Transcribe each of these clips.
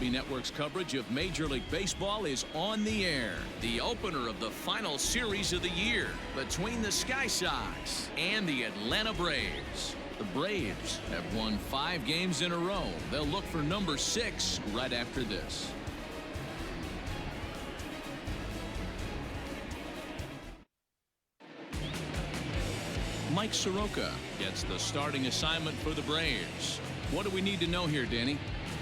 MLB Network's coverage of Major League Baseball is on the air. The opener of the final series of the year between the Sky Sox and the Atlanta Braves. The Braves have won 5 games in a row. They'll look for number 6 right after this. Mike Soroka gets the starting assignment for the Braves. What do we need to know here, Danny?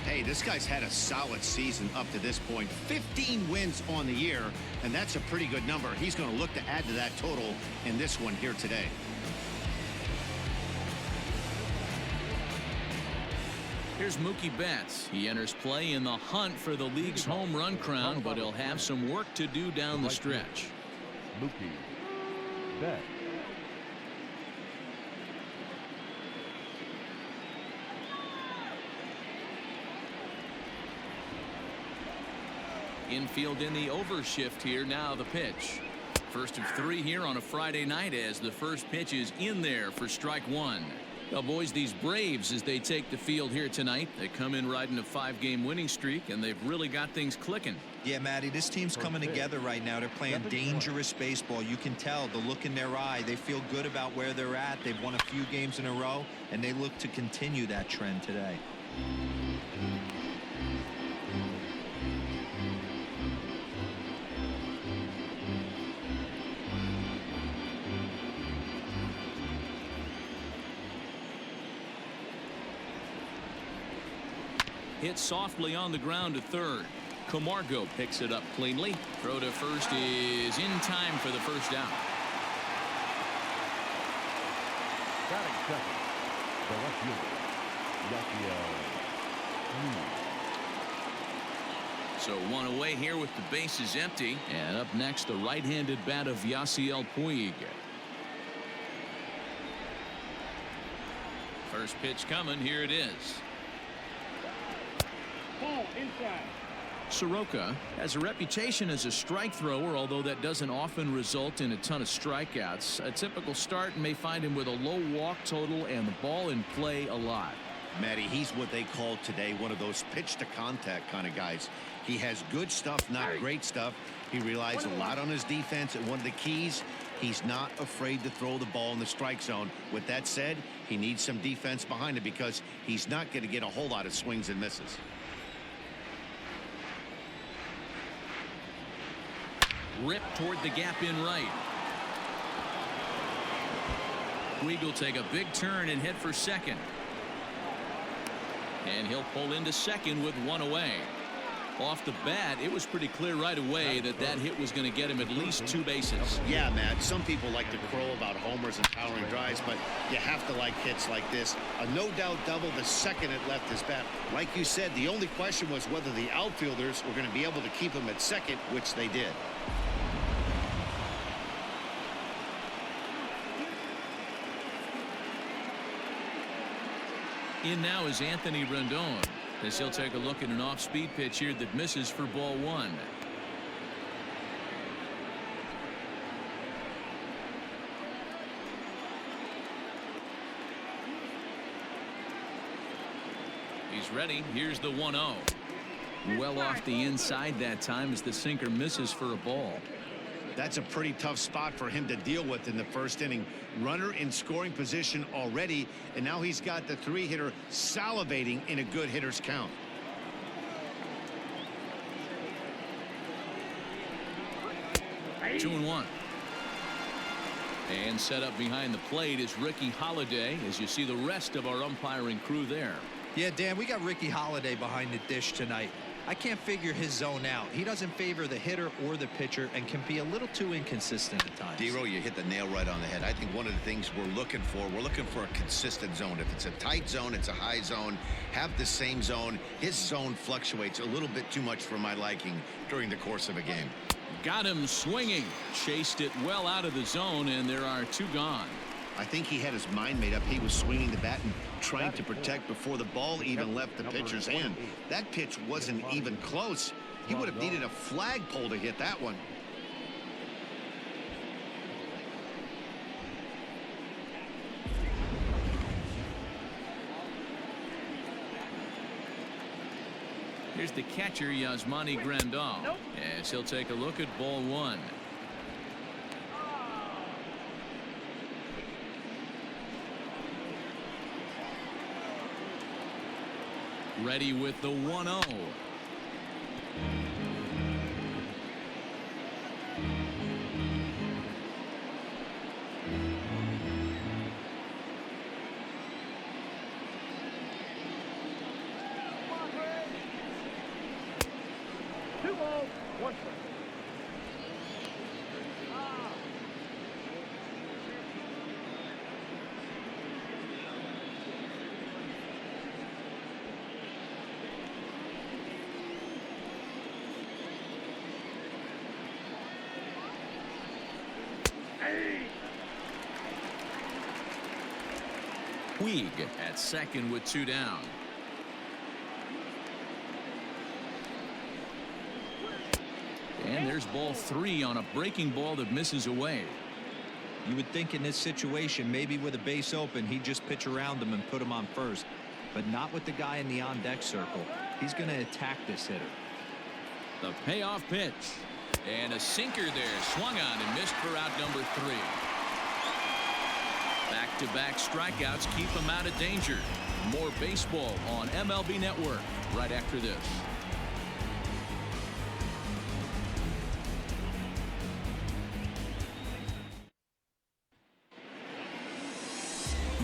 Hey, this guy's had a solid season up to this point. 15 wins on the year, and that's a pretty good number. He's going to look to add to that total in this one here today. Here's Mookie Betts. He enters play in the hunt for the league's home run crown, but he'll have some work to do down the stretch. Mookie Betts. Infield in the overshift here. Now the pitch. First of 3 here on a Friday night as the first pitch is in there for strike 1. Now, boys, these Braves, as they take the field here tonight, they come in riding a 5-game winning streak, and they've really got things clicking. Yeah, Matty, this team's coming together right now. They're playing dangerous baseball. You can tell the look in their eye. They feel good about where they're at. They've won a few games in a row, and they look to continue that trend today. Hit softly on the ground to third. Camargo picks it up cleanly. Throw to first is in time for the first out. Batting second, the left fielder, So 1 away here with the bases empty. And up next, the right-handed bat of Yasiel Puig. First pitch coming. Here it is. Ball inside. Soroka has a reputation as a strike thrower, although that doesn't often result in a ton of strikeouts. A typical start may find him with a low walk total and the ball in play a lot. Matty, he's what they call today one of those pitch to contact kind of guys. He has good stuff, not great stuff. He relies a lot on his defense, and one of the keys, he's not afraid to throw the ball in the strike zone. With that said, he needs some defense behind it because he's not going to get a whole lot of swings and misses. Ripped toward the gap in right. Puig will take a big turn and hit for second. And he'll pull into second with 1 away. Off the bat, it was pretty clear right away that that hit was going to get him at least 2 bases. Yeah, Matt, some people like to crow about homers and powering drives, but you have to like hits like this. A no-doubt double the second it left his bat. Like you said, the only question was whether the outfielders were going to be able to keep him at second, which they did. In now is Anthony Rendon, as he'll take a look at an off-speed pitch here that misses for ball 1. He's ready. Here's the 1-0. Well off the inside that time as the sinker misses for a ball. That's a pretty tough spot for him to deal with in the first inning. Runner in scoring position already, and now he's got the 3-hitter salivating in a good hitter's count. Two and 1. And set up behind the plate is Ricky Holiday, as you see the rest of our umpiring crew there. Yeah, Dan, we got Ricky Holiday behind the dish tonight. I can't figure his zone out. He doesn't favor the hitter or the pitcher and can be a little too inconsistent at times. D-Row, you hit the nail right on the head. I think one of the things we're looking for a consistent zone. If it's a tight zone, it's a high zone. Have the same zone. His zone fluctuates a little bit too much for my liking during the course of a game. Got him swinging. Chased it well out of the zone, and there are 2 gone. I think he had his mind made up. He was swinging the bat and trying to protect before the ball even left the pitcher's hand. That pitch wasn't even close. He would have needed a flagpole to hit that one. is the catcher, Yasmani Grandal, as he'll take a look at ball one. Ready with the 1-0. Puig at second with 2 down. And there's ball 3 on a breaking ball that misses away. You would think in this situation, maybe with a base open, he'd just pitch around him and put him on first, but not with the guy in the on-deck circle. He's going to attack this hitter. The payoff pitch, and a sinker there, swung on and missed for out number 3. Back-to-back strikeouts keep him out of danger. More baseball on MLB Network right after this.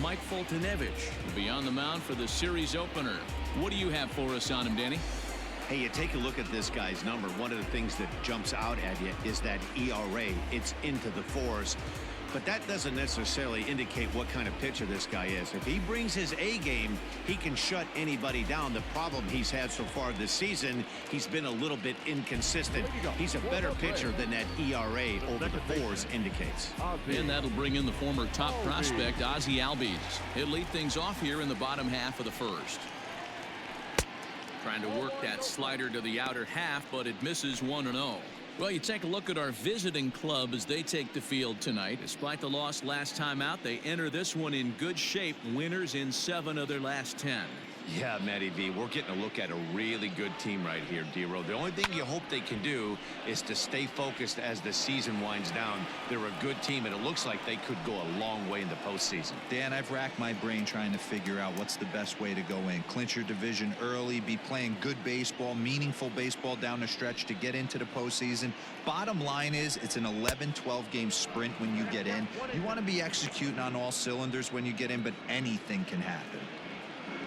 Mike Foltynewicz will be on the mound for the series opener. What do you have for us on him, Danny? Hey, you take a look at this guy's number. One of the things that jumps out at you is that ERA. It's into the 4s. But that doesn't necessarily indicate what kind of pitcher this guy is. If he brings his A game, he can shut anybody down. The problem he's had so far this season, he's been a little bit inconsistent. He's a better pitcher than that ERA over the 4s indicates. And that'll bring in the former top prospect, Ozzie Albies. He'll lead things off here in the bottom half of the first. Trying to work that slider to the outer half, but it misses 1-0. Well, you take a look at our visiting club as they take the field tonight. Despite the loss last time out, they enter this one in good shape. Winners in 7 of their last 10. Yeah, Matty B, we're getting a look at a really good team right here, D-Row. The only thing you hope they can do is to stay focused as the season winds down. They're a good team, and it looks like they could go a long way in the postseason. Dan, I've racked my brain trying to figure out what's the best way to go in. Clinch your division early, be playing good baseball, meaningful baseball down the stretch to get into the postseason. Bottom line is it's an 11-12 game sprint when you get in. You want to be executing on all cylinders when you get in, but anything can happen.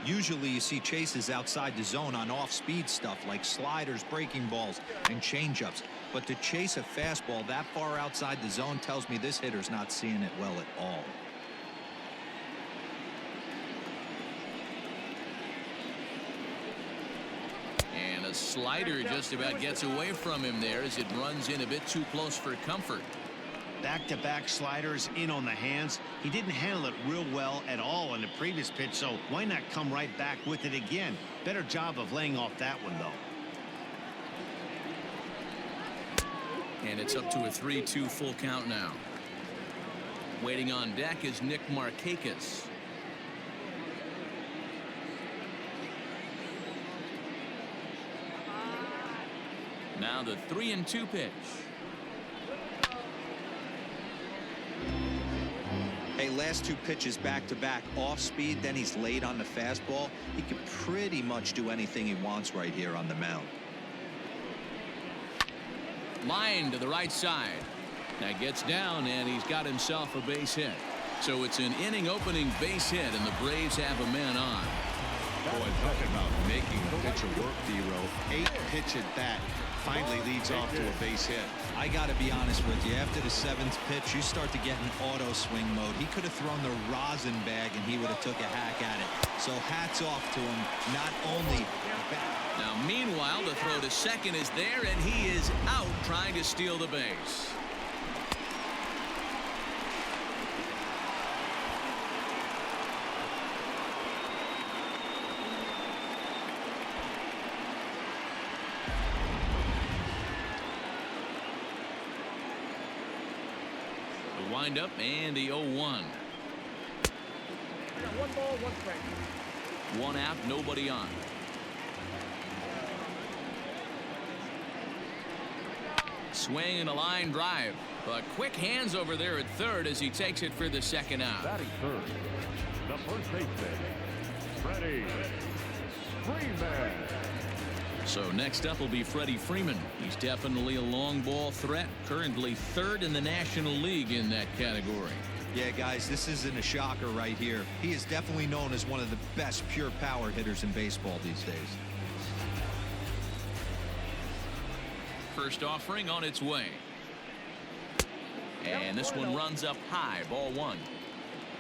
Usually you see chases outside the zone on off-speed stuff like sliders, breaking balls, and changeups. But to chase a fastball that far outside the zone tells me this hitter's not seeing it well at all. And a slider just about gets away from him there as it runs in a bit too close for comfort. Back-to-back sliders in on the hands. He didn't handle it real well at all on the previous pitch, so why not come right back with it again? Better job of laying off that one, though. And it's up to a 3-2 full count now. Waiting on deck is Nick Markakis. Now the 3-2 pitch. Hey, last 2 pitches back-to-back off speed, then he's late on the fastball. He can pretty much do anything he wants right here on the mound. Line to the right side. Now gets down, and he's got himself a base hit. So it's an inning-opening base hit, and the Braves have a man on. Boy, talking about making a pitcher work, D-Row. 8-pitch at bat. Finally leads off to a base hit. I got to be honest with you. After the 7th pitch, you start to get in auto swing mode. He could have thrown the rosin bag, and he would have took a hack at it. So hats off to him. Not only now, meanwhile, the throw to second is there, and he is out trying to steal the base. The windup and the 0-1. 1 ball, 1 strike. 1 out, nobody on. Swing and a line drive. But quick hands over there at third as he takes it for the second out. Batting third, the first baseman, Freddie Freeman. So next up will be Freddie Freeman. He's definitely a long ball threat. Currently third in the National League in that category. Yeah, guys, this isn't a shocker right here. He is definitely known as one of the best pure power hitters in baseball these days. First offering on its way. And this one runs up high. Ball one.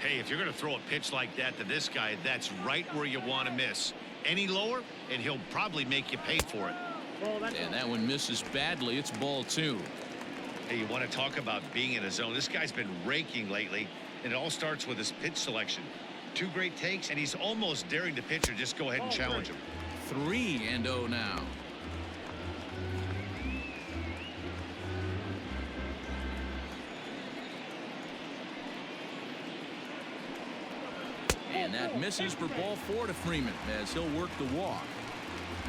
Hey, if you're going to throw a pitch like that to this guy, that's right where you want to miss. Any lower, and he'll probably make you pay for it. And that one misses badly. It's ball two. Hey, you want to talk about being in a zone? This guy's been raking lately, and it all starts with his pitch selection. Two great takes, and he's almost daring the pitcher. Just go ahead and challenge him. 3-0 now. And that misses for ball four to Freeman as he'll work the walk.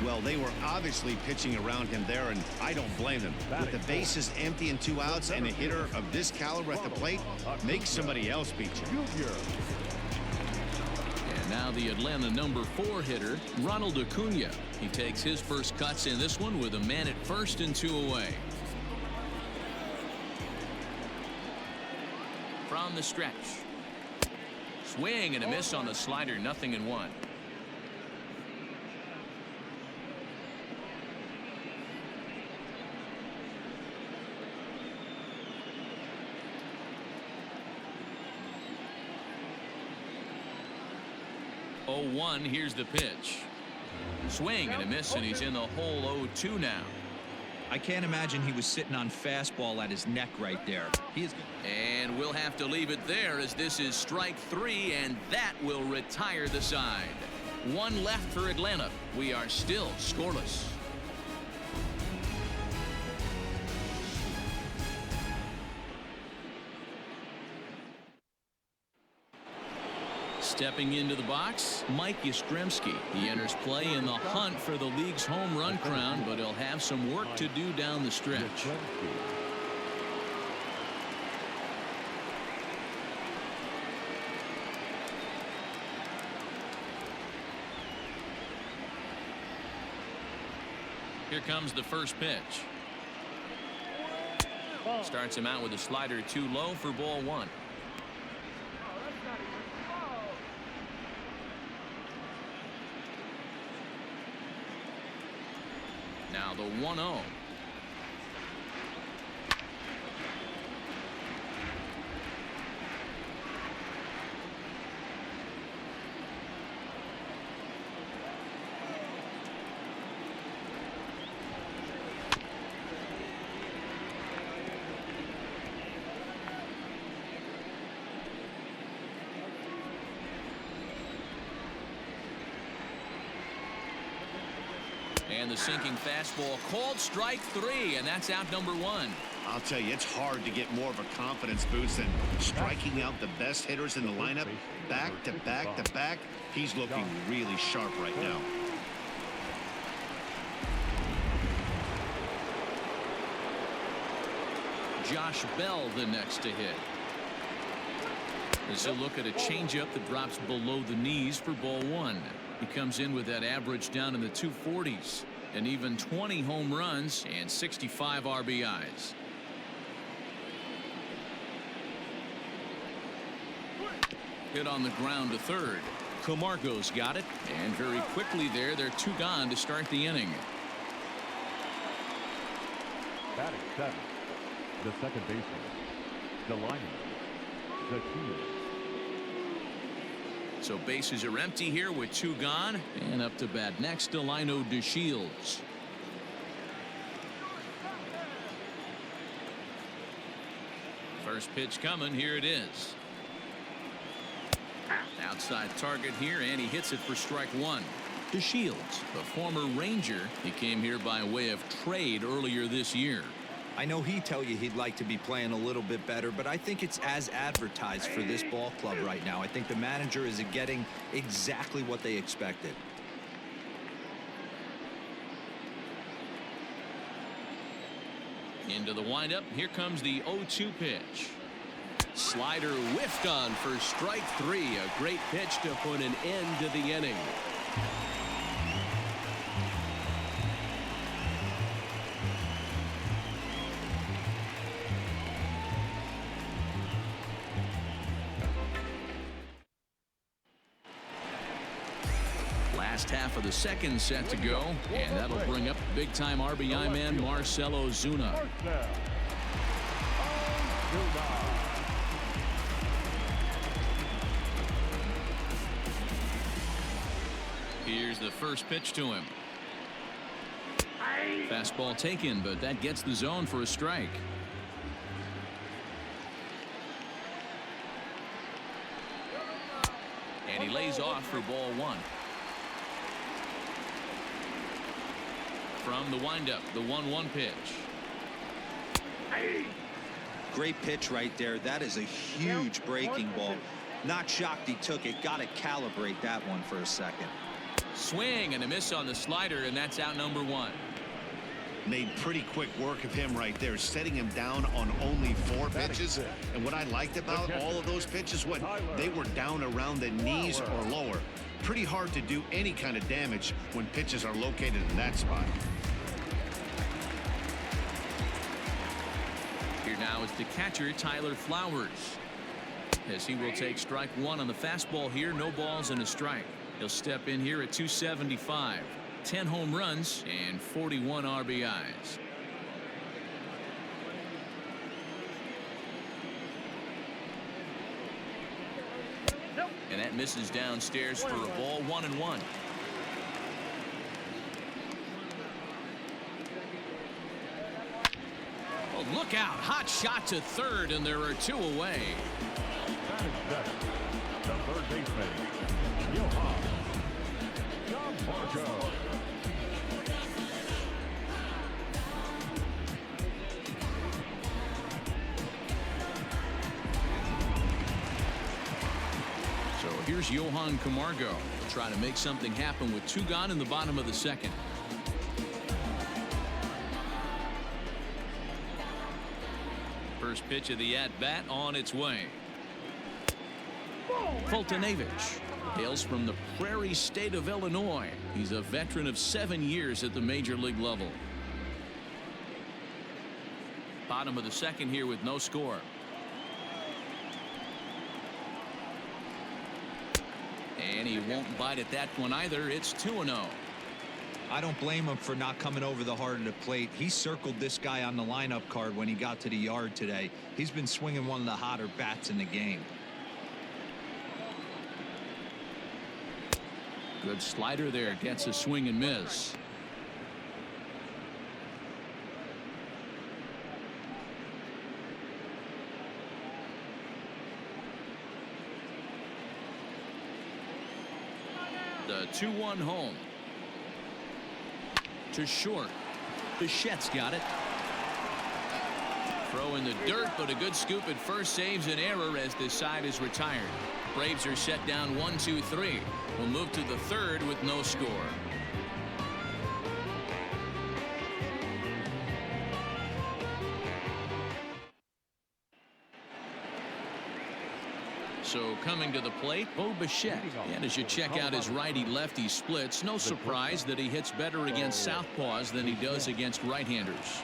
Well, they were obviously pitching around him there, and I don't blame them. With the bases empty and 2 outs, and a hitter of this caliber at the plate, make somebody else beat you. And now the Atlanta number 4 hitter, Ronald Acuna. He takes his first cuts in this one with a man at first and 2 away. From the stretch. Swing and a miss on the slider, 0-1. Oh, 1. Here's the pitch. Swing and a miss, and he's in the hole. 0-2 now. I can't imagine he was sitting on fastball at his neck right there. He is. And we'll have to leave it there as this is strike 3, and that will retire the side. 1 left for Atlanta. We are still scoreless. Stepping into the box, Mike Yastrzemski. He enters play in the hunt for the league's home run crown, but he'll have some work to do down the stretch. Here comes the first pitch. Starts him out with a slider too low for ball 1. Now the 1-0. And the sinking fastball called strike 3, and that's out number 1. I'll tell you, it's hard to get more of a confidence boost than striking out the best hitters in the lineup back to back to back. He's looking really sharp right now. Josh Bell the next to hit. As a look at a changeup that drops below the knees for ball 1. He comes in with that average down in the 240s, and even 20 home runs and 65 RBIs. Hit on the ground to third. Camargo's got it, and very quickly there, they're 2 gone to start the inning. Batting 7, the second baseman, Delino, the key. So bases are empty here with 2 gone, and up to bat next, Delino DeShields. First pitch coming. Here it is. Outside target here, and he hits it for strike 1. DeShields, the former Ranger, he came here by way of trade earlier this year. I know he'd tell you he'd like to be playing a little bit better, but I think it's as advertised for this ball club right now. I think the manager is getting exactly what they expected. Into the windup. Here comes the 0-2 pitch. Slider whiffed on for strike 3. A great pitch to put an end to the inning. Last half of the second set to go, and that'll bring up big-time RBI man Marcell Ozuna. Here's the first pitch to him. Fastball taken, but that gets the zone for a strike. And he lays off for ball 1. From the windup, the 1-1 pitch. Great pitch right there. That is a huge breaking ball. Not shocked he took it. Got to calibrate that one for a second. Swing and a miss on the slider, and that's out number 1. Made pretty quick work of him right there, setting him down on only 4 pitches. And what I liked about all of those pitches, what they were down around the knees or lower. Pretty hard to do any kind of damage when pitches are located in that spot. Here now is the catcher, Tyler Flowers, as he will take strike 1 on the fastball here. No balls and a strike. He'll step in here at 275. 10 home runs and 41 RBIs. And that misses downstairs for a ball. 1-1. Oh, look out. Hot shot to third, and there are 2 away. The third baseman, Johan Camargo. So here's Johan Camargo trying to make something happen with 2 gone in the bottom of the second. First pitch of the at-bat on its way. Fultonevich hails from the Prairie State of Illinois. He's a veteran of 7 years at the major league level. Bottom of the second here with no score. And he won't bite at that one either. It's 2-0. I don't blame him for not coming over the heart of the plate. He circled this guy on the lineup card when he got to the yard today. He's been swinging one of the hotter bats in the game. Good slider there. Gets a swing and miss. The 2-1 home. To short. Bichette's got it. Throw in the dirt, but a good scoop at first saves an error as this side is retired. Braves are set down 1-2-3. We'll move to the third with no score. So coming to the plate, Bo Bichette. And as you check out his righty-lefty splits, no surprise that he hits better against southpaws than he does against right-handers.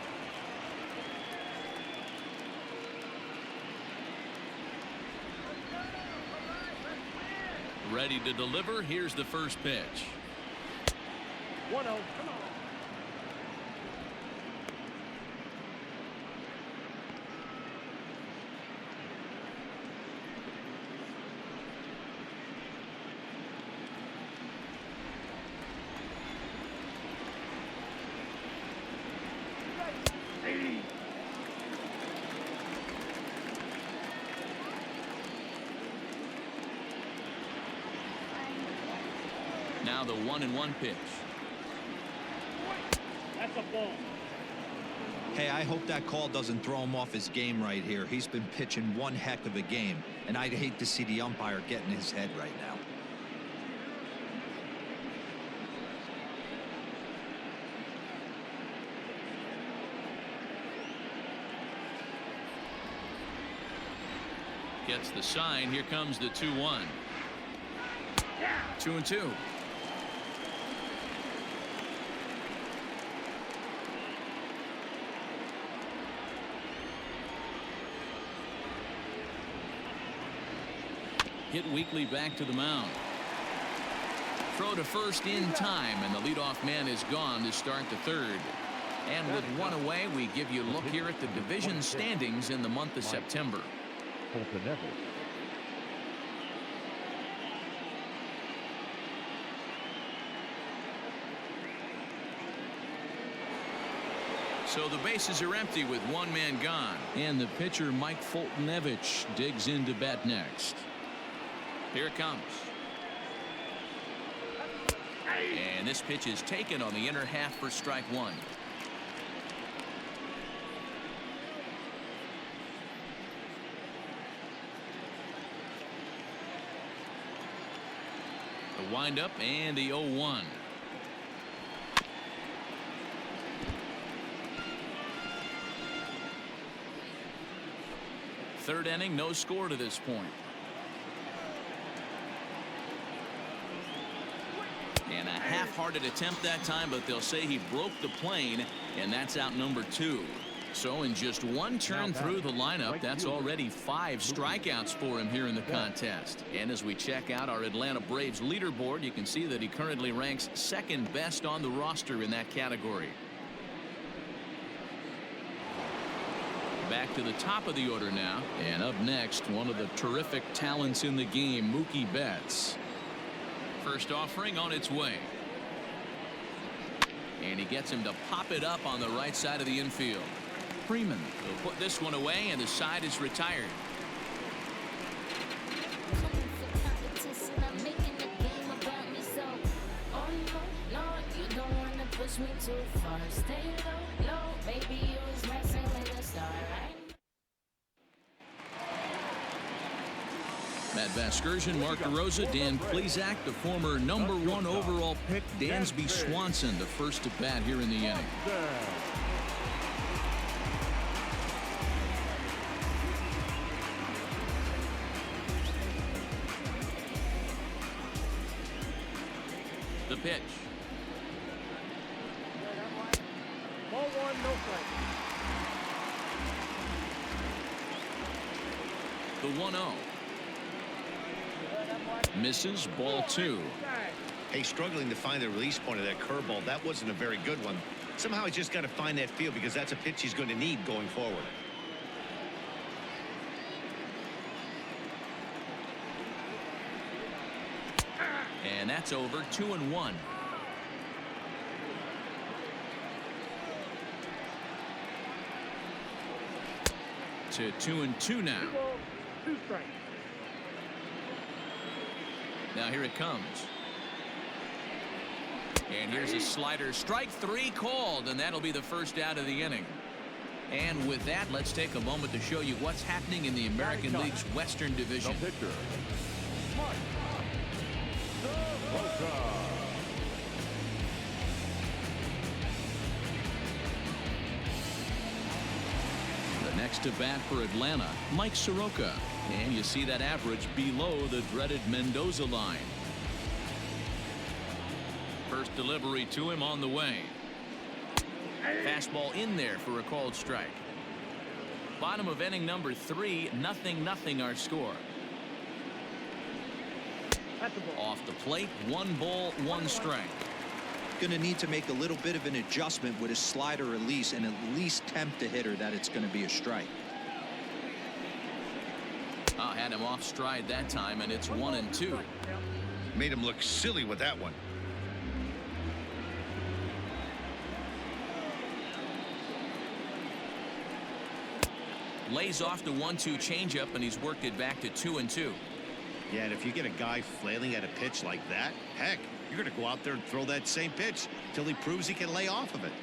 Ready to deliver. Here's the first pitch. 1-0. Come on. Now the 1-1 pitch. That's a ball. Hey, I hope that call doesn't throw him off his game right here. He's been pitching one heck of a game, and I'd hate to see the umpire get in his head right now. Gets the sign. Here comes the 2-1. 2-2. Hit weakly back to the mound. Throw to first in time, and the leadoff man is gone to start the third. And with one away, we give you a look here at the division standings in the month of September. So the bases are empty with one man gone. And the pitcher, Mike Foltynewicz, digs into bat next. Here it comes. And this pitch is taken on the inner half for strike one. The windup and the 0-1. Third inning, no score to this point. And a half-hearted attempt that time, but they'll say he broke the plane, and that's out number 2. So in just one turn through the lineup, that's already 5 strikeouts for him here in the contest. And as we check out our Atlanta Braves leaderboard, you can see that he currently ranks second best on the roster in that category. Back to the top of the order now, and up next, one of the terrific talents in the game, Mookie Betts. First offering on its way. And he gets him to pop it up on the right side of the infield. Freeman will put this one away, and the side is retired. Matt Vasgersian, Mark DeRosa, Dan Plesac, the former #1 overall pick, Dansby Swanson, the first at bat here in the inning. The pitch. Ball 1, no strike. The 1-0. Misses, ball 2. Hey, struggling to find the release point of that curveball. That wasn't a very good one. Somehow he's just got to find that feel, because that's a pitch he's going to need going forward. And that's over. 2-1. To 2-2 now. 2 strikes. Now here it comes. And here's a slider. Strike 3 called, and that'll be the first out of the inning. And with that, let's take a moment to show you what's happening in the American League's Western Division. The pitcher, Mike Soroka. The next to bat for Atlanta, Mike Soroka. And you see that average below the dreaded Mendoza line. First delivery to him on the way. Fastball in there for a called strike. Bottom of inning number 3, 0-0 our score. Off the plate, 1 ball, 1 strike. Going to need to make a little bit of an adjustment with his slider release and at least tempt the hitter that it's going to be a strike. Had him off stride that time, and it's 1-2. Made him look silly with that one. Lays off the 1-2 changeup, and he's worked it back to 2-2. Yeah, and if you get a guy flailing at a pitch like that, heck, you're going to go out there and throw that same pitch till he proves he can lay off of it.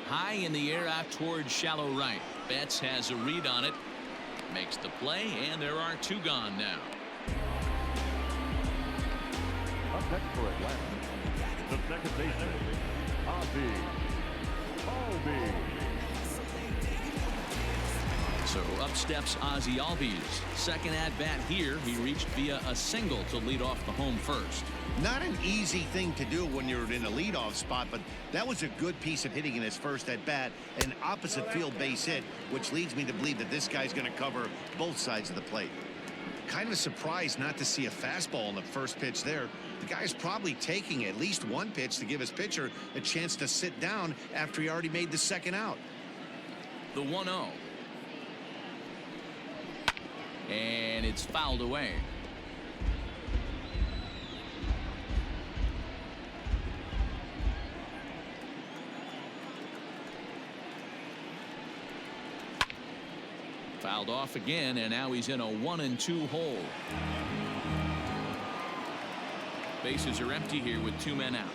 High in the air out towards shallow right. Betts has a read on it. Makes the play, and there are 2 gone now. Up next for Atlanta, the second baseman, Ozzie Albies. So up steps Ozzie Albies. Second at bat here. He reached via a single to lead off the home first. Not an easy thing to do when you're in a leadoff spot, but that was a good piece of hitting in his first at bat, an opposite field base hit, which leads me to believe that this guy's going to cover both sides of the plate. Kind of surprised not to see a fastball on the first pitch there. The guy's probably taking at least one pitch to give his pitcher a chance to sit down after he already made the second out. The 1-0. And it's fouled away. Fouled off again, and now he's in a 1-2 hole. Bases are empty here with 2 men out.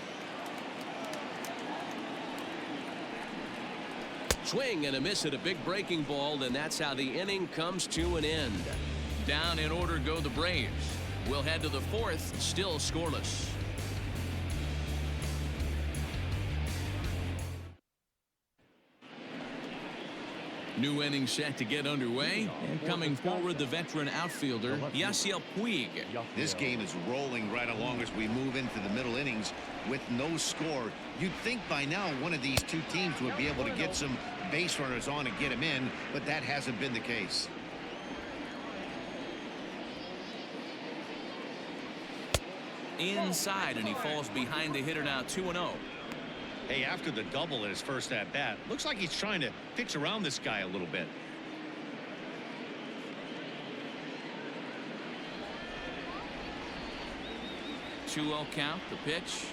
Swing and a miss at a big breaking ball, and that's how the inning comes to an end. Down in order go the Braves. We'll head to the 4th, still scoreless. New inning set to get underway, and coming forward the veteran outfielder Yasiel Puig. This game is rolling right along as we move into the middle innings with no score. You'd think by now one of these two teams would be able to get some base runners on and get them in, but that hasn't been the case. Inside, and he falls behind the hitter now. 2-0. Hey, after the double in his first at bat, looks like he's trying to pitch around this guy a little bit. Two-0 count. The pitch.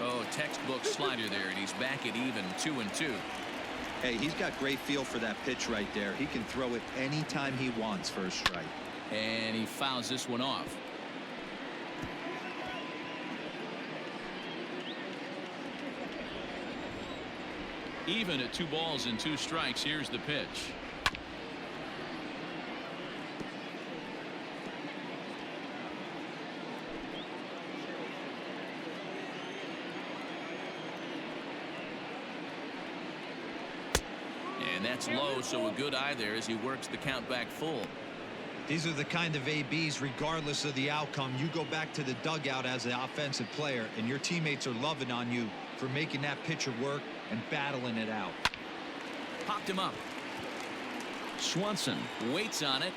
Oh, textbook slider there, and he's back at even 2-2. Hey, he's got great feel for that pitch right there. He can throw it anytime he wants for a strike. And he fouls this one off. Even at 2 balls and 2 strikes. Here's the pitch. And that's low, so a good eye there as he works the count back full. These are the kind of ABs, regardless of the outcome, you go back to the dugout as an offensive player, and your teammates are loving on you for making that pitcher work and battling it out. Popped him up. Swanson waits on it.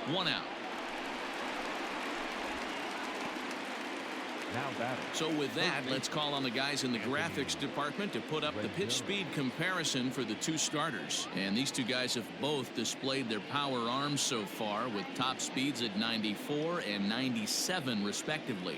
1 out. Now batting. So with that, let's call on the guys in the graphics department to put up the pitch speed comparison for the 2 starters. And these 2 guys have both displayed their power arms so far, with top speeds at 94 and 97 respectively.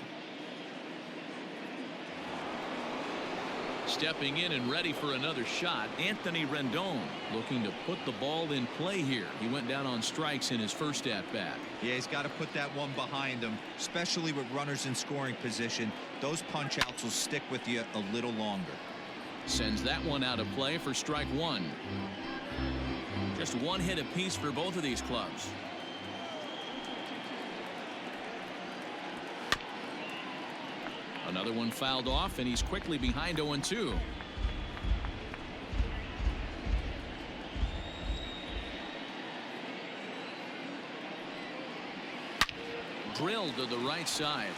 Stepping in and ready for another shot, Anthony Rendon, looking to put the ball in play here. He went down on strikes in his first at-bat. Yeah, he's got to put that one behind him, especially with runners in scoring position. Those punch-outs will stick with you a little longer. Sends that one out of play for strike 1. Just 1 hit apiece for both of these clubs. Another one fouled off, and he's quickly behind 0-2. Drilled to the right side,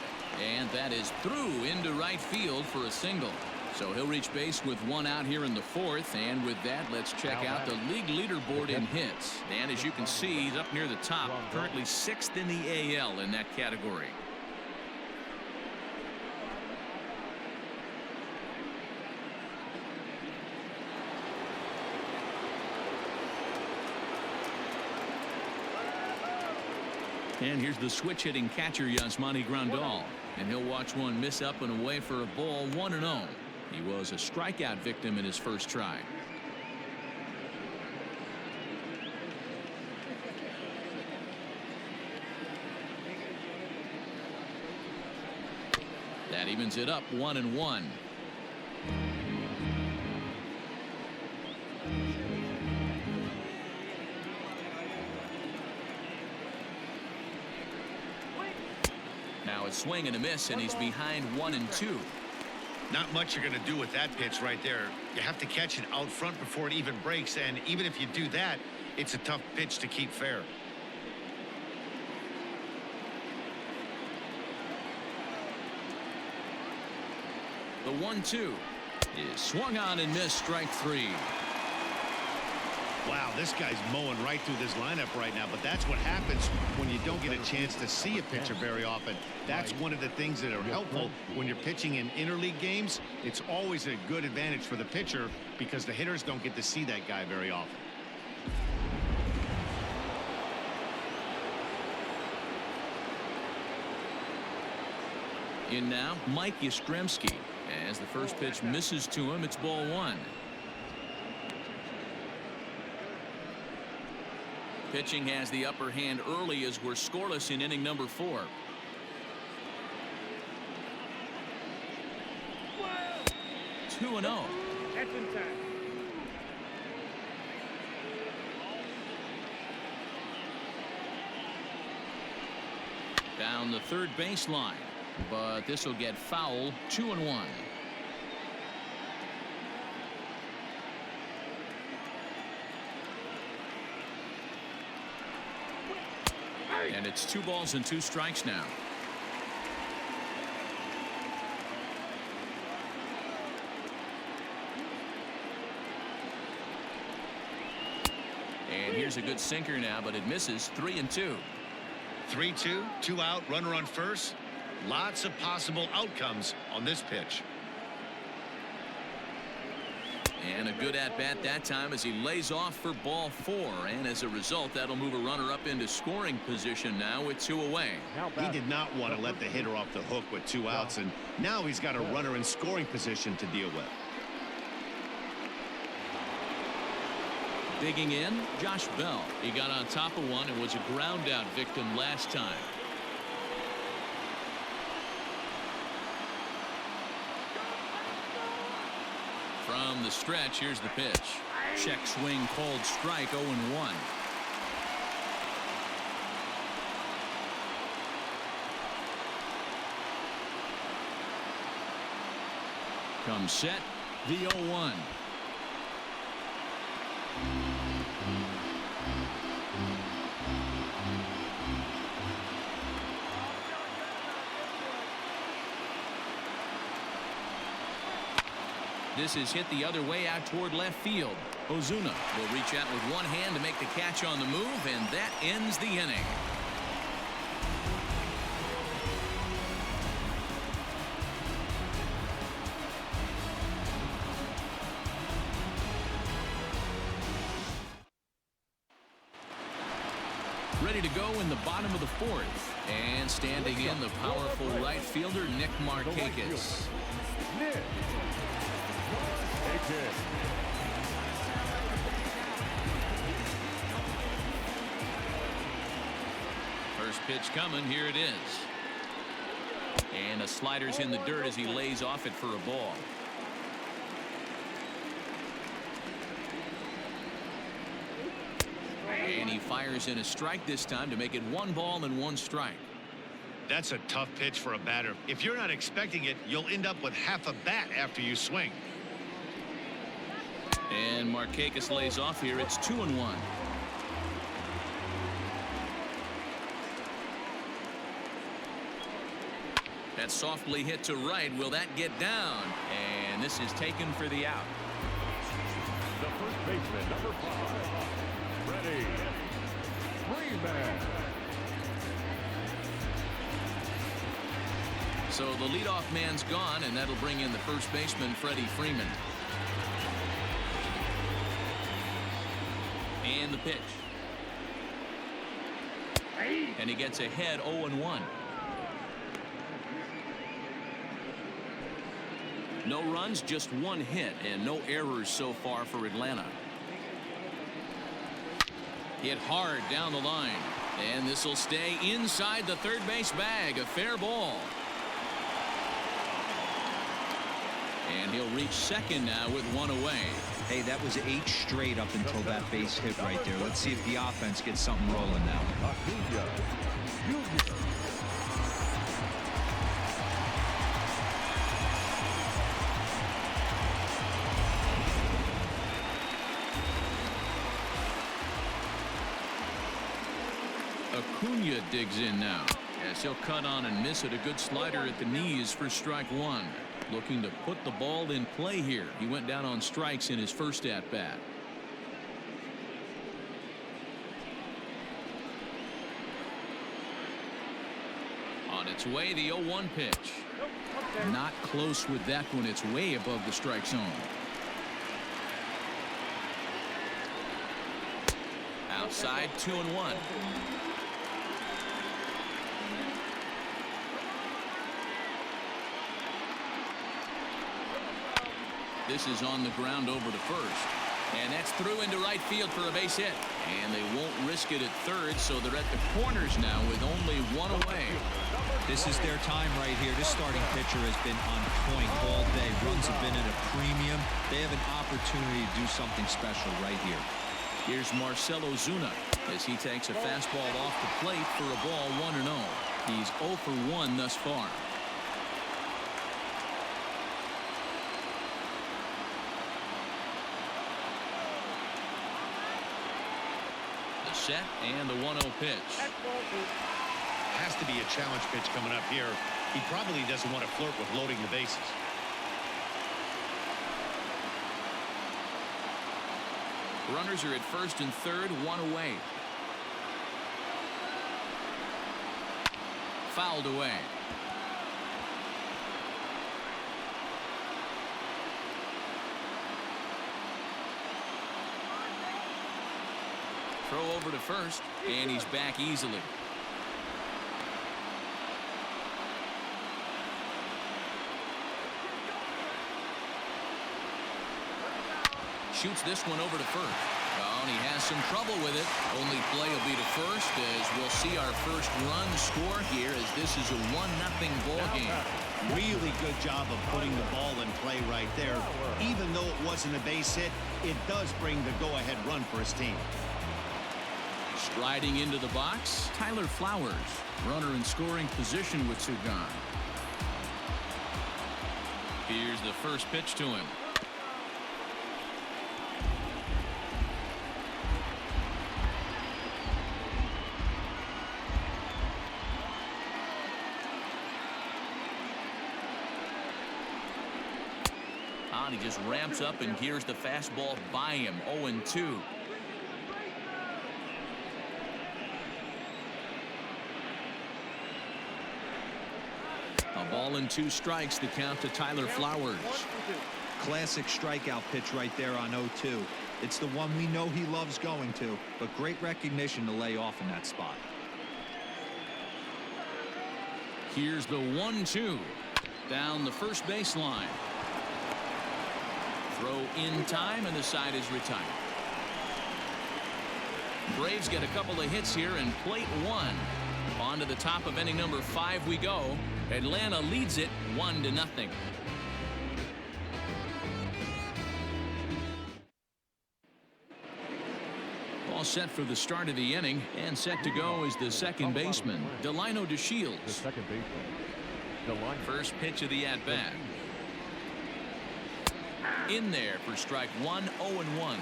and that is through into right field for a single. So he'll reach base with 1 out here in the 4th, and with that, let's check out the league leaderboard in hits. And as you can see, he's up near the top, currently 6th in the AL in that category. And here's the switch-hitting catcher, Yasmani Grandal. And he'll watch one miss up and away for a ball, 1-0. He was a strikeout victim in his first try. That evens it up, 1-1. swing and a miss, and he's behind 1-2. Not much you're going to do with that pitch right there. You have to catch it out front before it even breaks, and even if you do that, it's a tough pitch to keep fair. The 1-2 is swung on and missed, strike 3. Wow, this guy's mowing right through this lineup right now, but that's what happens when you don't get a chance to see a pitcher very often. That's one of the things that are helpful when you're pitching in interleague games. It's always a good advantage for the pitcher because the hitters don't get to see that guy very often. In now, Mike Yastrzemski. As the first pitch misses to him, it's ball 1. Pitching has the upper hand early as we're scoreless in inning number 4. Two 2-0. Down the third baseline, but this will get foul. 2-1. And it's 2 balls and 2 strikes now. And here's a good sinker now, but it misses. 3-2. 3-2, 2 out, runner on first. Lots of possible outcomes on this pitch. And a good at-bat that time as he lays off for ball 4. And as a result, that'll move a runner up into scoring position now with 2 away. He did not want to let the hitter off the hook with 2 outs, and now he's got a runner in scoring position to deal with. Digging in, Josh Bell. He got on top of one and was a ground out victim last time. From the stretch, here's the pitch. Check swing, called strike, 0-1. Comes set, the 0-1. This is hit the other way out toward left field. Ozuna will reach out with one hand to make the catch on the move, and that ends the inning. Ready to go in the bottom of the 4th. And standing in, the powerful right fielder, Nick Markakis. First pitch coming. Here it is. And a slider's in the dirt as he lays off it for a ball. And he fires in a strike this time to make it 1 ball and 1 strike. That's a tough pitch for a batter. If you're not expecting it, you'll end up with half a bat after you swing. And Markakis lays off here. It's 2-1. That's softly hit to right. Will that get down? And this is taken for the out. The first baseman, number 5, Freddie Freeman. So the leadoff man's gone, and that'll bring in the first baseman, Freddie Freeman. And the pitch. And he gets ahead 0-1. No runs, just 1 hit, and no errors so far for Atlanta. Hit hard down the line. And this will stay inside the third base bag. A fair ball. And he'll reach second now with 1 away. Hey, that was 8 straight up until that base hit right there. Let's see if the offense gets something rolling now. Acuna digs in now, as he'll cut on and miss it. A good slider at the knees for strike one. Looking to put the ball in play here. He went down on strikes in his first at bat. On its way, the 0-1 pitch. Not close with that one. It's way above the strike zone. Outside, 2-1. This is on the ground over to first. And that's through into right field for a base hit. And they won't risk it at third, so they're at the corners now with only one away. This is their time right here. This starting pitcher has been on point all day. Runs have been at a premium. They have an opportunity to do something special right here. Here's Marcell Ozuna as he takes a fastball off the plate for a ball 1-0. He's 0 for 1 thus far. The set and the 1-0 pitch. Has to be a challenge pitch coming up here. He probably doesn't want to flirt with loading the bases. Runners are at first and third, one away. Fouled away. Throw over to first, and he's back easily. Shoots this one over to first. Oh, and he has some trouble with it. Only play will be to first, as we'll see our first run score here, as this is a 1-0 ball game. Really good job of putting the ball in play right there. Even though it wasn't a base hit, it does bring the go-ahead run for his team. Striding into the box, Tyler Flowers. Runner in scoring position with two gone. Here's the first pitch to him. He just ramps up and here's the fastball by him. 0-2. A ball and 2 strikes, the count to Tyler Flowers. Classic strikeout pitch right there on 0-2. It's the one we know he loves going to, but great recognition to lay off in that spot. Here's the 1-2 down the first baseline. Throw in time, and the side is retired. Braves get a couple of hits here in plate 1. On to the top of inning number 5 we go. Atlanta leads it 1-0. All set for the start of the inning, and set to go is the second baseman, Delino DeShields. The second baseman. First pitch of the at-bat. In there for strike one. 0-1.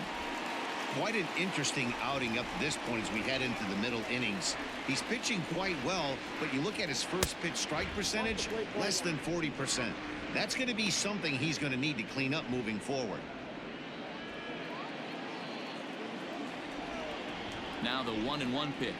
Quite an interesting outing up to this point as we head into the middle innings. He's pitching quite well, but you look at his first pitch strike percentage, less than 40%. That's going to be something he's going to need to clean up moving forward. Now the 1-1 pitch.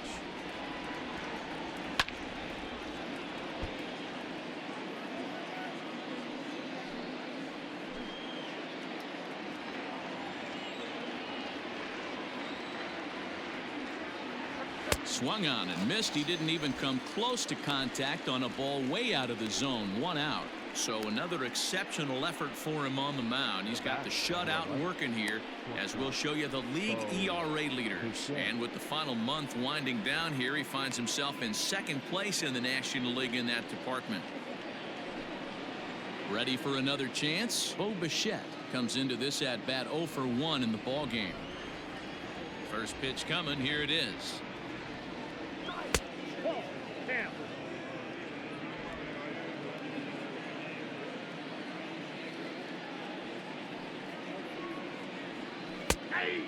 Swung on and missed. He didn't even come close to contact on a ball way out of the zone. 1 out. So another exceptional effort for him on the mound. He's got the shutout working here, as we'll show you the league ERA leaders. And with the final month winding down here, he finds himself in second place in the National League in that department. Ready for another chance? Bo Bichette comes into this at bat 0 for 1 in the ball game. First pitch coming. Here it is.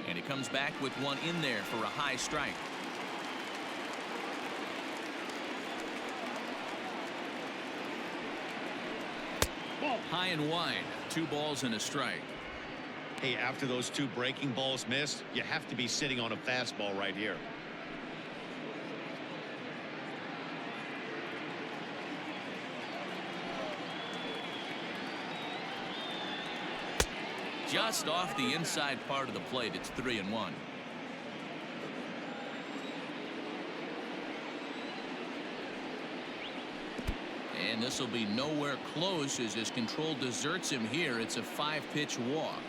And he comes back with one in there for a high strike. High and wide. 2 balls and a strike. Hey, after those 2 breaking balls missed, you have to be sitting on a fastball right here. Just off the inside part of the plate. It's 3-1. And this will be nowhere close as his control deserts him here. It's a 5-pitch walk.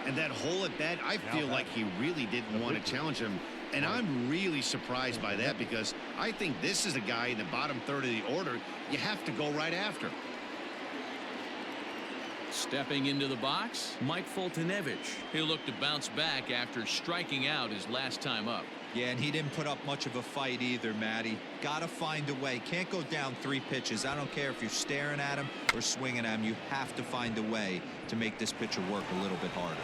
And that hole at bat, I feel like he really didn't want to challenge him. And I'm really surprised by that, because I think this is a guy in the bottom third of the order you have to go right after. Stepping into the box, Mike Foltynewicz. He'll look to bounce back after striking out his last time up. Yeah, and he didn't put up much of a fight either, Matty. Got to find a way. Can't go down 3 pitches. I don't care if you're staring at him or swinging at him. You have to find a way to make this pitcher work a little bit harder.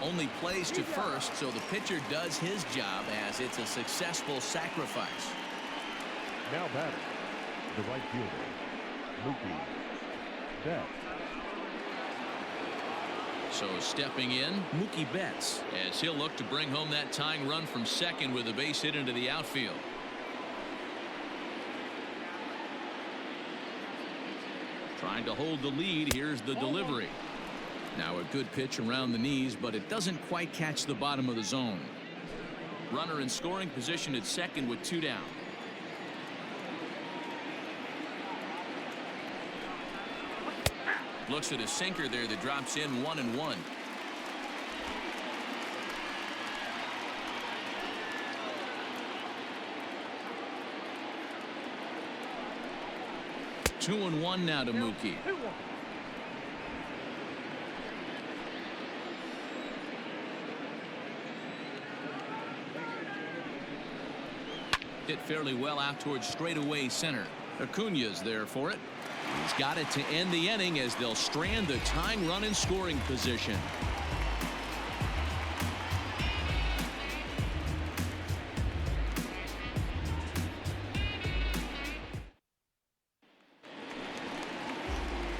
Only plays to first, so the pitcher does his job as it's a successful sacrifice. Now batting, the right fielder, Mookie Betts. So stepping in, Mookie Betts, as he'll look to bring home that tying run from second with a base hit into the outfield. Trying to hold the lead. Here's the delivery. Now a good pitch around the knees, but it doesn't quite catch the bottom of the zone. Runner in scoring position at second with 2 down. Looks at a sinker there that drops in 1-1. Two and one now to Mookie. Hit fairly well out towards straightaway center. Acuna's there for it. He's got it to end the inning as they'll strand the tying run in scoring position.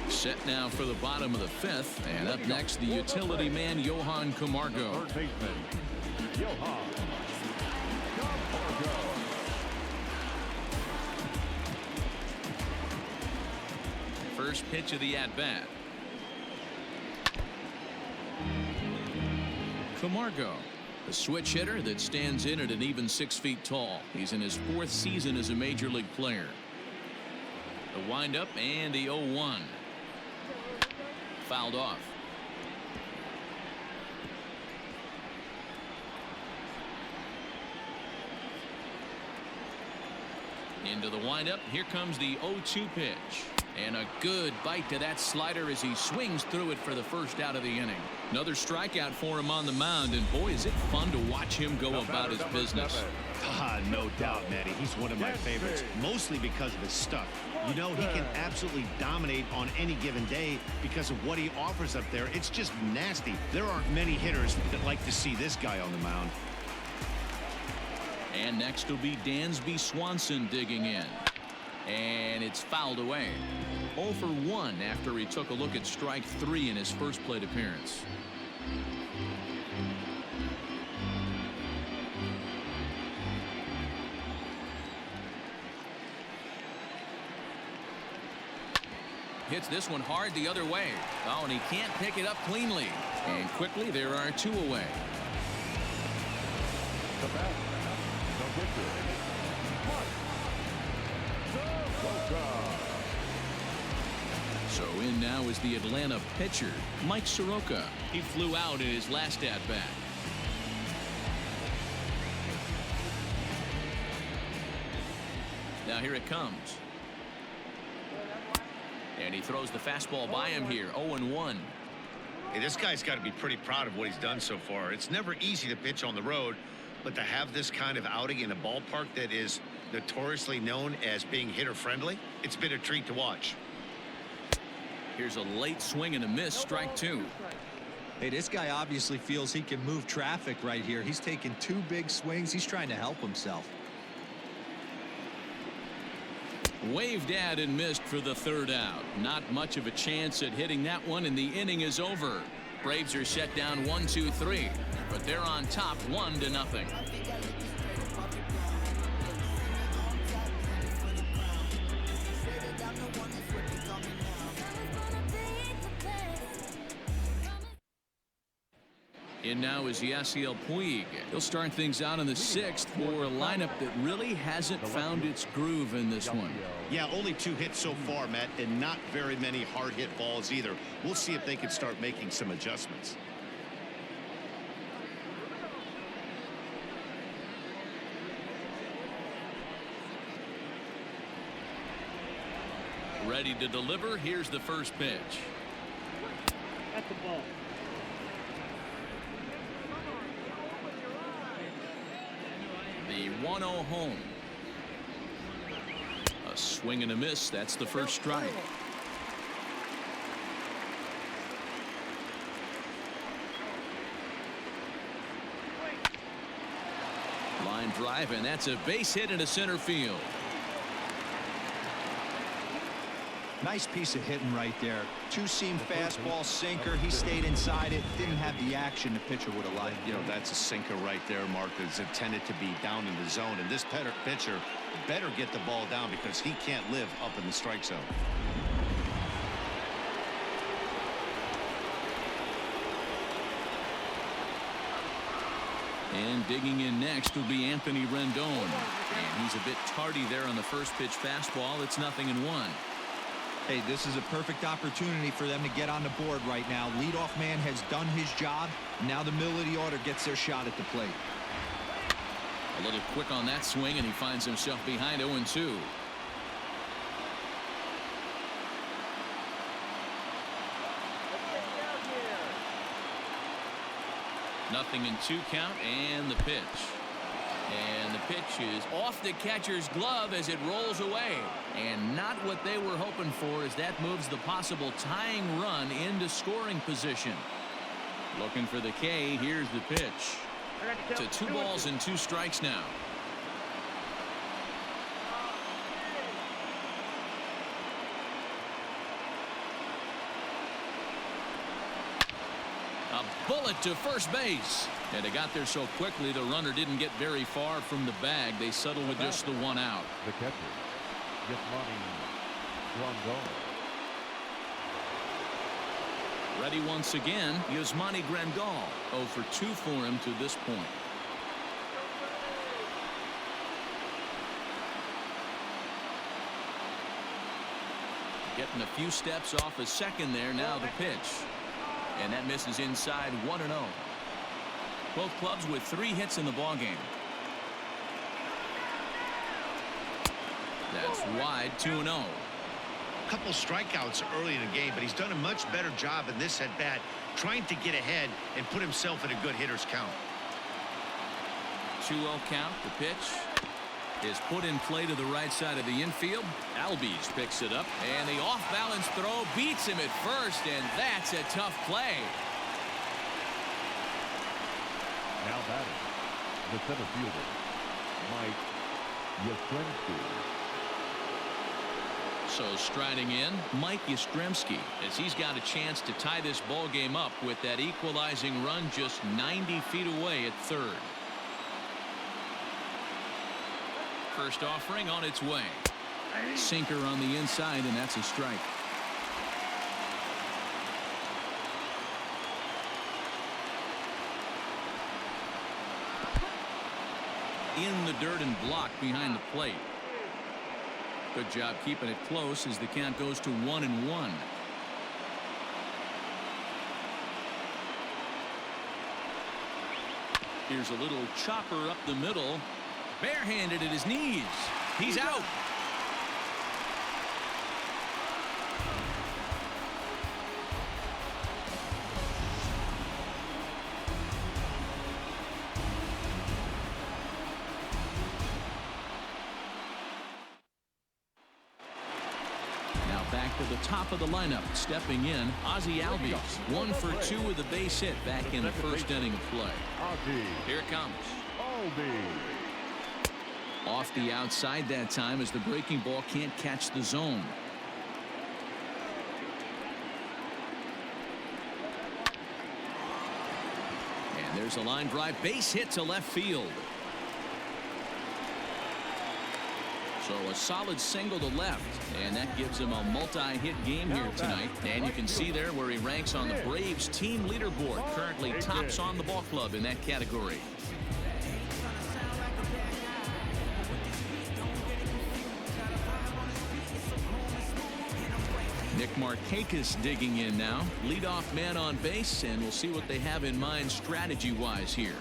Set now for the bottom of the 5th, and up next the utility man Johan Camargo. Third baseman, Johan Camargo. First pitch of the at-bat. Camargo, a switch hitter that stands in at an even 6 feet tall. He's in his 4th season as a major league player. The windup and the 0-1. Fouled off. Into the windup. Here comes the 0-2 pitch. And a good bite to that slider as he swings through it for the first out of the inning. Another strikeout for him on the mound, and boy, is it fun to watch him go about his business. No doubt, Matty. He's one of my favorites, mostly because of his stuff. You know, he can absolutely dominate on any given day because of what he offers up there. It's just nasty. There aren't many hitters that like to see this guy on the mound. And next will be Dansby Swanson digging in. And it's fouled away. 0 for 1 after he took a look at strike 3 in his first plate appearance. Hits this one hard the other way. Oh, and he can't pick it up cleanly. And quickly there are 2 away. The bat, the pitcher, So in now is the Atlanta pitcher, Mike Soroka. He flew out in his last at-bat. Now here it comes. And he throws the fastball by him here. 0-1. Hey, this guy's got to be pretty proud of what he's done so far. It's never easy to pitch on the road, but to have this kind of outing in a ballpark that is notoriously known as being hitter friendly, it's been a treat to watch. Here's a late swing and a miss, strike 2. Hey, this guy obviously feels he can move traffic right here. He's taking 2 big swings. He's trying to help himself. Waved at and missed for the third out. Not much of a chance at hitting that one, and the inning is over. Braves are set down 1-2-3, but they're on top 1-0. In now is Yasiel Puig. He'll start things out in the 6th for a lineup that really hasn't found its groove in this one. Yeah, only 2 hits so far, Matt, and not very many hard hit balls either. We'll see if they can start making some adjustments. Ready to deliver. Here's the first pitch. At the ball. The 1-0 home. A swing and a miss. That's the first strike. Line drive, and that's a base hit into center field. Nice piece of hitting right there. Two-seam fastball, sinker. He stayed inside it. Didn't have the action the pitcher would have liked. You know, that's a sinker right there, Mark, that's intended to be down in the zone. And this pitcher better get the ball down because he can't live up in the strike zone. And digging in next will be Anthony Rendon. And he's a bit tardy there on the first pitch fastball. It's 0-1. Hey, this is a perfect opportunity for them to get on the board right now. Leadoff man has done his job. Now the middle of the order gets their shot at the plate. A little quick on that swing, and he finds himself behind 0-2. Nothing in 2 count, and the pitch. And the pitch is off the catcher's glove as it rolls away. And not what they were hoping for, as that moves the possible tying run into scoring position. Looking for the K. Here's the pitch. To 2 balls and 2 strikes now. A bullet to first base. And they got there so quickly the runner didn't get very far from the bag. They settled with just the 1 out. The catcher, Grandal. Ready once again, Yasmani Grandal. 0 for 2 for him to this point. Getting a few steps off a second there. Now the pitch. And that misses inside 1-0. Both clubs with 3 hits in the ballgame. That's wide, 2-0. A couple strikeouts early in the game, but he's done a much better job in this at bat, trying to get ahead and put himself in a good hitter's count. 2-0 count. The pitch is put in play to the right side of the infield. Albies picks it up, and the off-balance throw beats him at first, and that's a tough play. Now batting, the center fielder, Mike Yastrzemski. So striding in, Mike Yastrzemski, as he's got a chance to tie this ball game up with that equalizing run just 90 feet away at third. First offering on its way. Sinker on the inside, and that's a strike. In the dirt and blocked behind the plate. Good job keeping it close as the count goes to 1-1. Here's a little chopper up the middle. Barehanded at his knees. He's out. Back to the top of the lineup. Stepping in, Ozzie Albies. 1 for 2 with a base hit back in the first inning of play. Here it comes. Off the outside that time as the breaking ball can't catch the zone. And there's a line drive base hit to left field. So a solid single to left, and that gives him a multi-hit game here tonight. And you can see there where he ranks on the Braves team leaderboard. Currently tops on the ball club in that category. Nick Markakis digging in now. Leadoff man on base, and we'll see what they have in mind strategy-wise here.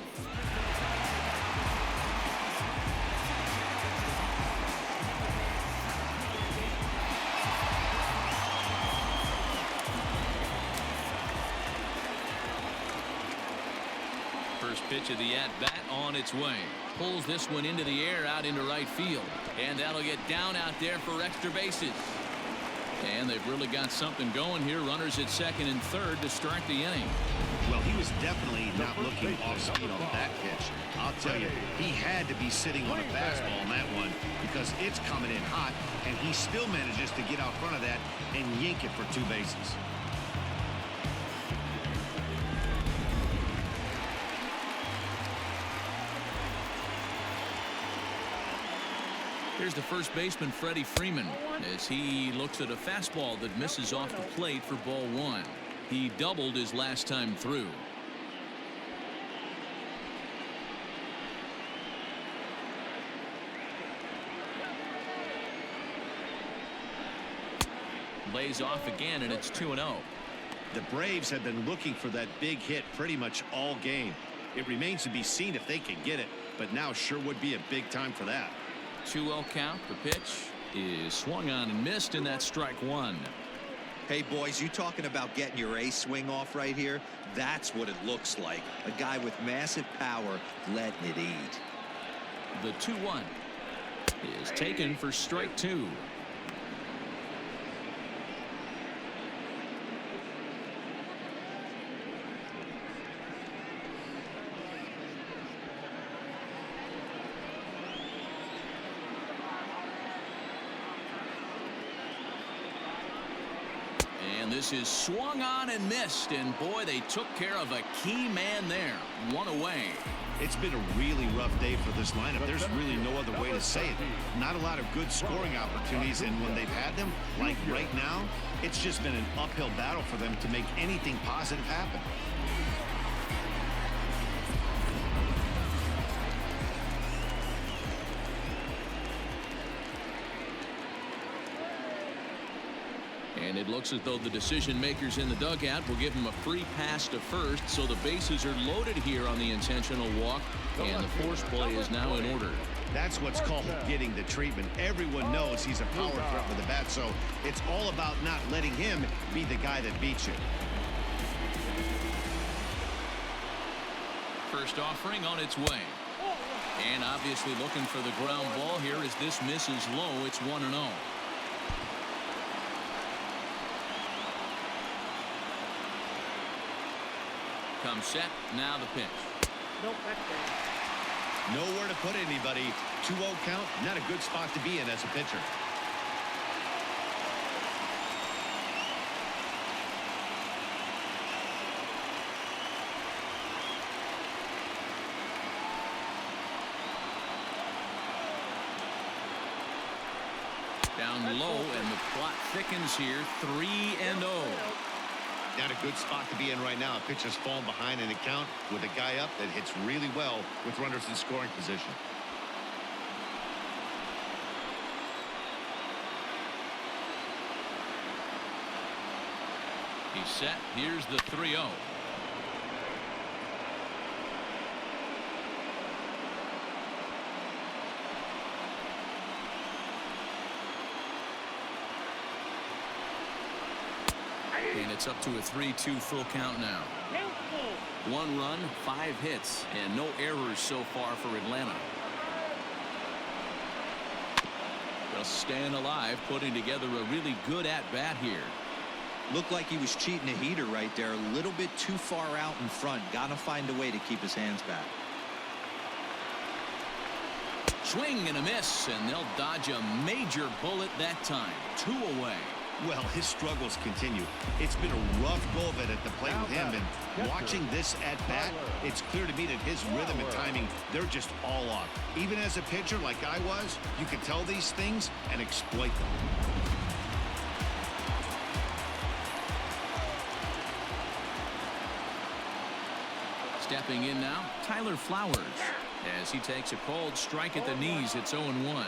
First pitch of the at-bat on its way. Pulls this one into the air out into right field. And that'll get down out there for extra bases. And they've really got something going here. Runners at second and third to start the inning. Well, he was definitely not looking off speed on that pitch. I'll tell you, he had to be sitting on a fastball on that one because it's coming in hot, and he still manages to get out front of that and yank it for 2 bases. Here's the first baseman, Freddie Freeman, as he looks at a fastball that misses off the plate for ball 1. He doubled his last time through. Lays off again, and it's 2-0. The Braves have been looking for that big hit pretty much all game. It remains to be seen if they can get it, but now sure would be a big time for that. 2-0 count. The pitch is swung on and missed, and that's strike 1. Hey, boys, you talking about getting your ace swing off right here? That's what it looks like. A guy with massive power letting it eat. The 2-1 is taken for strike 2. And this is swung on and missed, and boy, they took care of a key man there. 1 away. It's been a really rough day for this lineup. There's really no other way to say it. Not a lot of good scoring opportunities, and when they've had them, like right now, it's just been an uphill battle for them to make anything positive happen. And it looks as though the decision makers in the dugout will give him a free pass to first, so the bases are loaded here on the intentional walk, and the force play is now in order. That's what's called getting the treatment. Everyone knows he's a power threat with the bat, so it's all about not letting him be the guy that beats you. First offering on its way. And obviously looking for the ground ball here as this misses low. It's 1-0. Comes set. Now the pitch. Nope, that's bad. Nowhere to put anybody. 2-0 count. Not a good spot to be in as a pitcher. Down low, and the plot thickens here. 3-0. Not a good spot to be in right now. A pitcher's falling behind in the count with a guy up that hits really well with runners in scoring position. He's set. Here's the 3-0. And it's up to a 3-2 full count now. 1 run, 5 hits, and no errors so far for Atlanta. Just staying alive, putting together a really good at-bat here. Looked like he was cheating a heater right there. A little bit too far out in front. Got to find a way to keep his hands back. Swing and a miss, and they'll dodge a major bullet that time. 2 away. Well, his struggles continue. It's been a rough go of it at the plate with him, and watching this at bat, it's clear to me that his rhythm and timing, they're just all off. Even as a pitcher like I was, you can tell these things and exploit them. Stepping in now, Tyler Flowers. As he takes a cold strike at the knees, it's 0-1.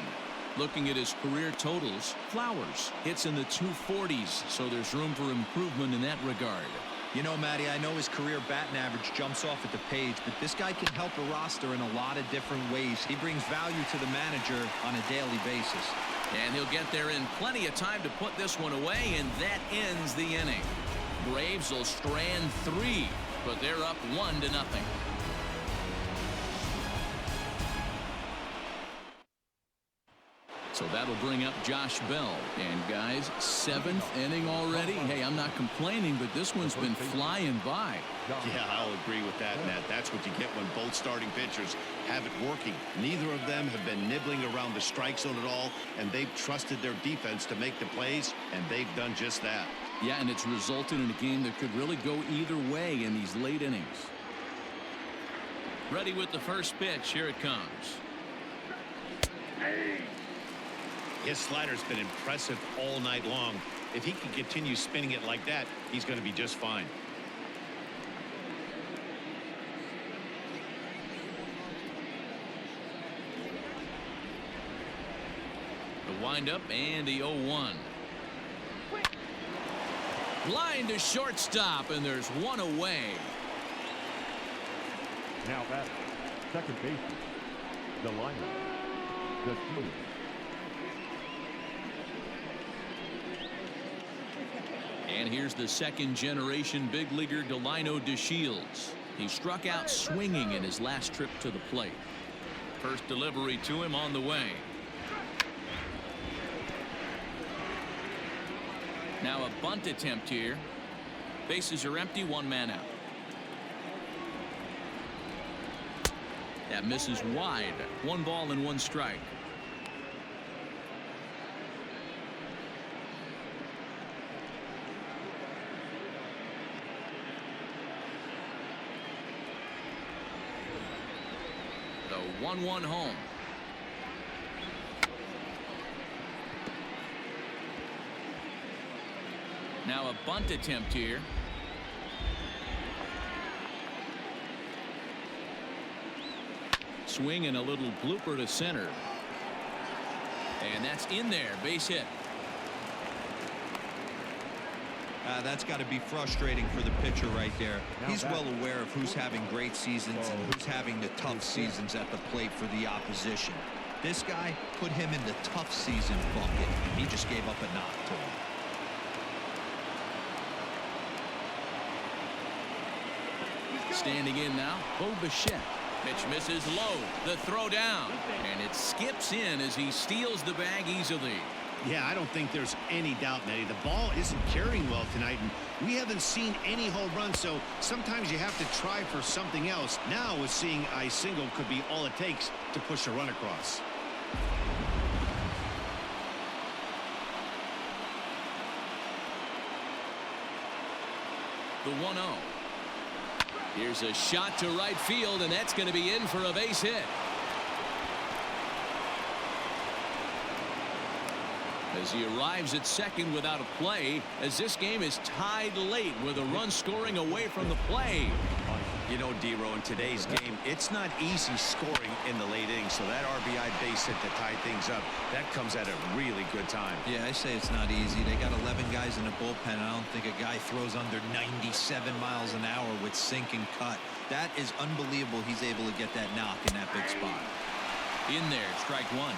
Looking at his career totals, Flowers hits in the 240s, so there's room for improvement in that regard. You know, Matty, I know his career batting average jumps off at the page, but this guy can help a roster in a lot of different ways. He brings value to the manager on a daily basis. And he'll get there in plenty of time to put this one away, and that ends the inning. Braves will strand 3, but they're up 1-0. So that'll bring up Josh Bell. And guys, 7th inning already. Hey, I'm not complaining, but this one's been flying by. Yeah, I'll agree with that, Matt. That's what you get when both starting pitchers have it working. Neither of them have been nibbling around the strike zone at all, and they've trusted their defense to make the plays, and they've done just that. Yeah, and it's resulted in a game that could really go either way in these late innings. Ready with the first pitch. Here it comes. His slider's been impressive all night long. If he can continue spinning it like that, he's going to be just fine. The windup and the 0-1. Line to shortstop, and there's 1 away. Now that's second baseman, the lineup, the team. And here's the second-generation big leaguer Delino DeShields. He struck out swinging in his last trip to the plate. First delivery to him on the way. Now a bunt attempt here. Bases are empty, 1 man out. That misses wide. 1 ball and 1 strike. The 1-1 home. Now a bunt attempt here. Swing and a little blooper to center. And that's in there. Base hit. That's got to be frustrating for the pitcher right there. He's well aware of who's having great seasons and who's having the tough seasons at the plate for the opposition. This guy put him in the tough season bucket. He just gave up a knock to him. Standing in now, Bo Bichette. Pitch misses low. The throw down. And it skips in as he steals the bag easily. Yeah, I don't think there's any doubt, Nettie. The ball isn't carrying well tonight, and we haven't seen any home runs, so sometimes you have to try for something else. Now, with seeing a single could be all it takes to push a run across. The 1-0. Here's a shot to right field, and that's going to be in for a base hit. As he arrives at second without a play, as this game is tied late with a run scoring away from the play. You know, D-Row, in today's game, it's not easy scoring in the late innings, so that RBI base hit to tie things up, that comes at a really good time. Yeah, I say it's not easy. They got 11 guys in the bullpen, and I don't think a guy throws under 97 miles an hour with sink and cut. That is unbelievable he's able to get that knock in that big spot. In there, strike 1.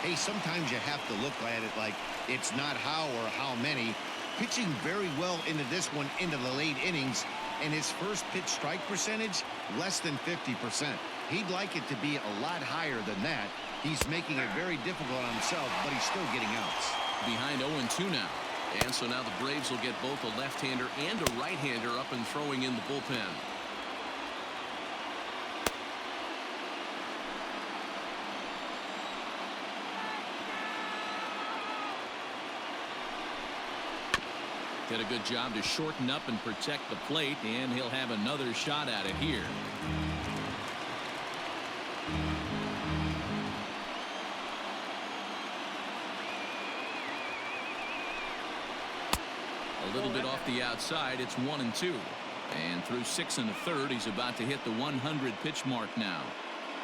Hey, sometimes you have to look at it like it's not how or how many. Pitching very well into this one into the late innings, and his first pitch strike percentage less than 50%. He'd like it to be a lot higher than that. He's making it very difficult on himself, but he's still getting outs. Behind 0-2 now. And so now the Braves will get both a left-hander and a right-hander up and throwing in the bullpen. Did a good job to shorten up and protect the plate, and he'll have another shot at it here. A little bit off the outside. It's 1-2. And through 6 1/3, he's about to hit the 100 pitch mark now.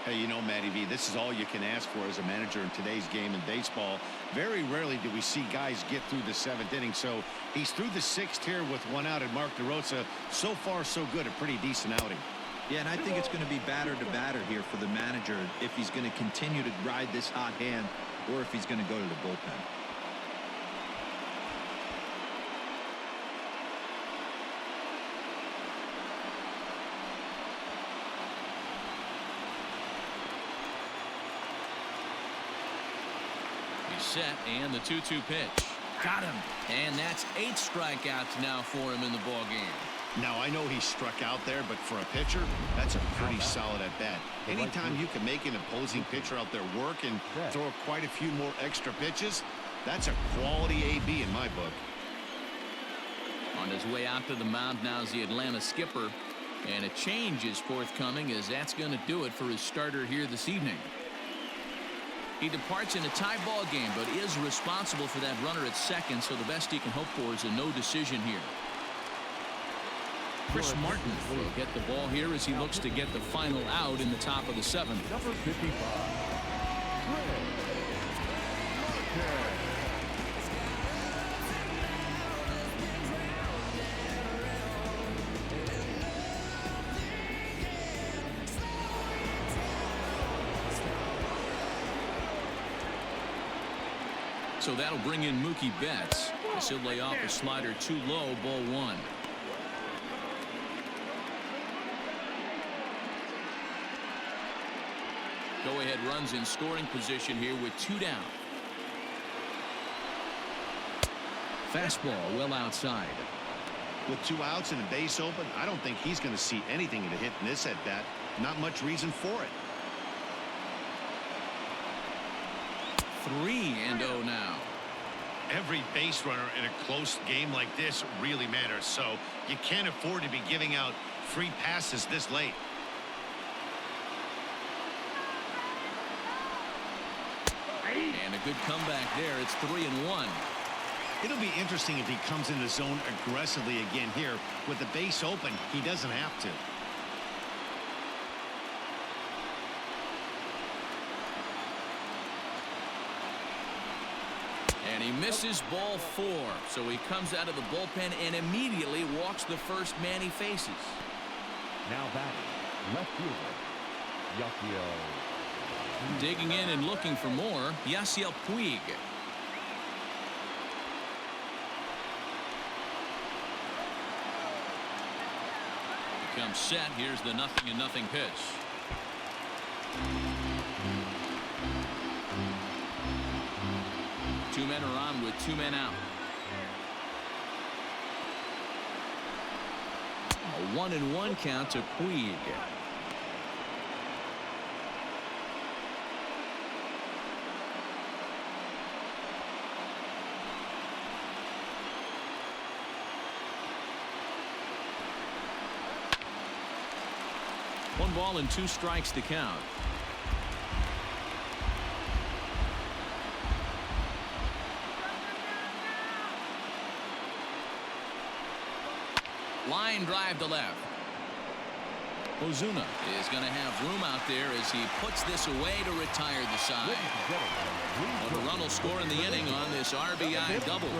Hey, you know, Matty V, this is all you can ask for as a manager in today's game in baseball. Very rarely do we see guys get through the 7th inning. So he's through the 6th here with 1 out, and Mark DeRosa, so far so good, a pretty decent outing. Yeah, and I think it's going to be batter to batter here for the manager if he's going to continue to ride this hot hand or if he's going to go to the bullpen. Set, and the 2-2 pitch. Got him. And that's 8 strikeouts now for him in the ball game. Now, I know he struck out there, but for a pitcher, that's a pretty solid at bat. Anytime you can make an opposing pitcher out there work and throw quite a few more extra pitches, that's a quality AB in my book. On his way out to the mound now is the Atlanta skipper, and a change is forthcoming, as that's going to do it for his starter here this evening. He departs in a tie ball game, but is responsible for that runner at second, so the best he can hope for is a no decision here. Chris Martin will get the ball here as he looks to get the final out in the top of the 7th. Number 55. So that'll bring in Mookie Betts. He'll lay off a slider too low, ball 1. Go-ahead runs in scoring position here with 2 down. Fastball well outside. With 2 outs and a base open, I don't think he's going to see anything to hit in this at-bat. Not much reason for it. 3-0 now. Every base runner in a close game like this really matters, so you can't afford to be giving out free passes this late. And a good comeback there. It's 3-1. It'll be interesting if he comes in the zone aggressively again here. With the base open, he doesn't have to. And he misses ball 4. So he comes out of the bullpen and immediately walks the first man he faces. Now batting, left fielder, Yasiel. Digging in and looking for more, Yasiel Puig. Comes set. Here's the 0-0 pitch. Two men are on with 2 men out. A 1-1 count to Puig. One ball and 2 strikes to count. Line drive to left. Ozuna is going to have room out there as he puts this away to retire the side. Well, the run will score in the inning on this RBI double.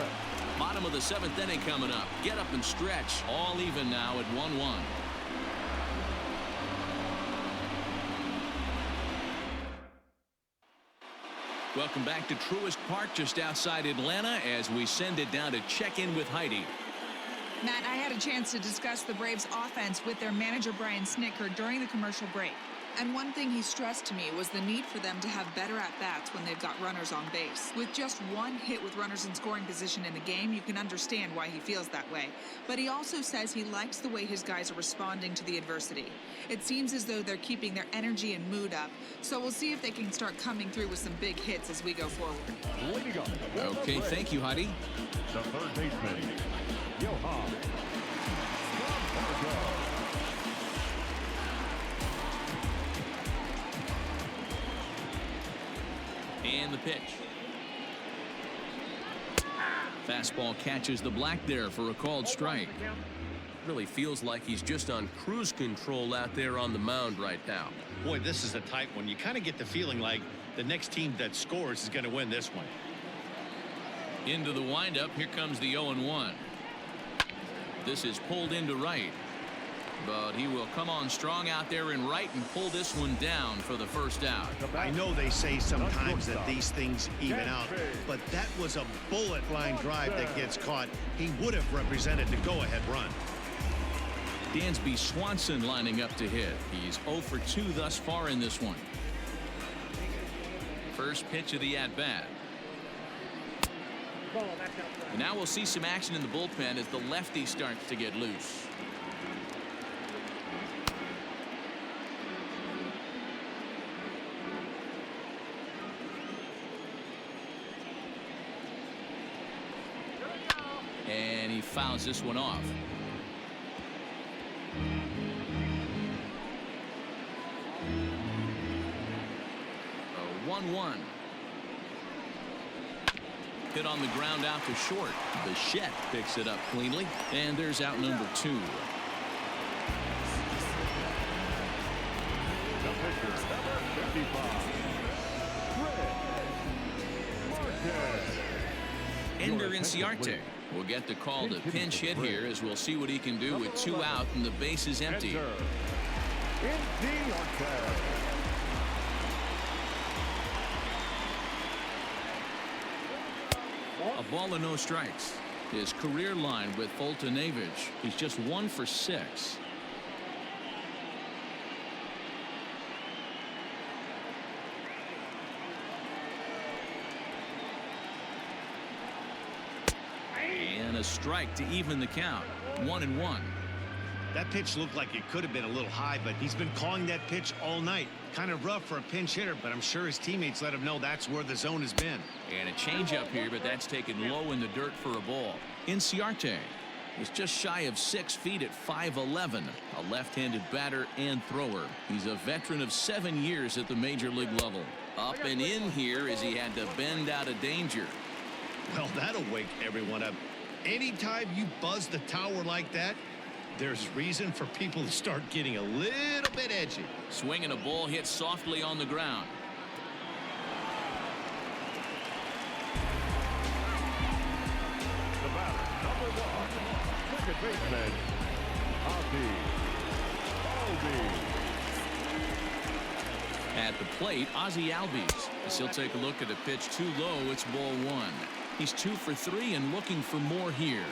Bottom of the 7th inning coming up. Get up and stretch. All even now at 1-1. Welcome back to Truist Park just outside Atlanta as we send it down to check in with Heidi. Matt, I had a chance to discuss the Braves offense with their manager Brian Snitker during the commercial break. And one thing he stressed to me was the need for them to have better at-bats when they've got runners on base. With just 1 hit with runners in scoring position in the game, you can understand why he feels that way. But he also says he likes the way his guys are responding to the adversity. It seems as though they're keeping their energy and mood up. So we'll see if they can start coming through with some big hits as we go forward. Way to go. Okay, thank you, Heidi. The third baseman, Johan. And the pitch. Fastball catches the black there for a called strike. Really feels like he's just on cruise control out there on the mound right now. Boy, this is a tight one. You kind of get the feeling like the next team that scores is going to win this one. Into the windup. Here comes the 0-1. This is pulled into right, but he will come on strong out there in right and pull this one down for the first out. I know they say sometimes that these things even out, but that was a bullet line drive that gets caught. He would have represented the go-ahead run. Dansby Swanson lining up to hit. He's 0 for 2 thus far in this one. First pitch of the at-bat. And now we'll see some action in the bullpen as the lefty starts to get loose. And he fouls this one off. A 1-1. Hit on the ground out to short. Bichette picks it up cleanly, and there's out number 2. The pitcher, number 55. Ender Inciarte will get the call to pinch hit here, as we'll see what he can do with 2 out and the base is empty. A ball and no strikes. His career line with Foltynewicz. He's just 1 for 6. And a strike to even the count. 1-1. That pitch looked like it could have been a little high, but he's been calling that pitch all night. Kind of rough for a pinch hitter, but I'm sure his teammates let him know that's where the zone has been. And a changeup here, but that's taken low in the dirt for a ball. Inciarte is just shy of 6 feet at 5'11", a left-handed batter and thrower. He's a veteran of 7 years at the major league level. Up and in here as he had to bend out of danger. Well, that'll wake everyone up. Anytime you buzz the tower like that, there's reason for people to start getting a little bit edgy. Swinging a ball hit softly on the ground. The batter, number 1, second baseman, Ozzie Albies. At the plate, Ozzie Albies. As he'll take a look at a pitch too low, it's ball 1. He's 2 for 3 and looking for more here.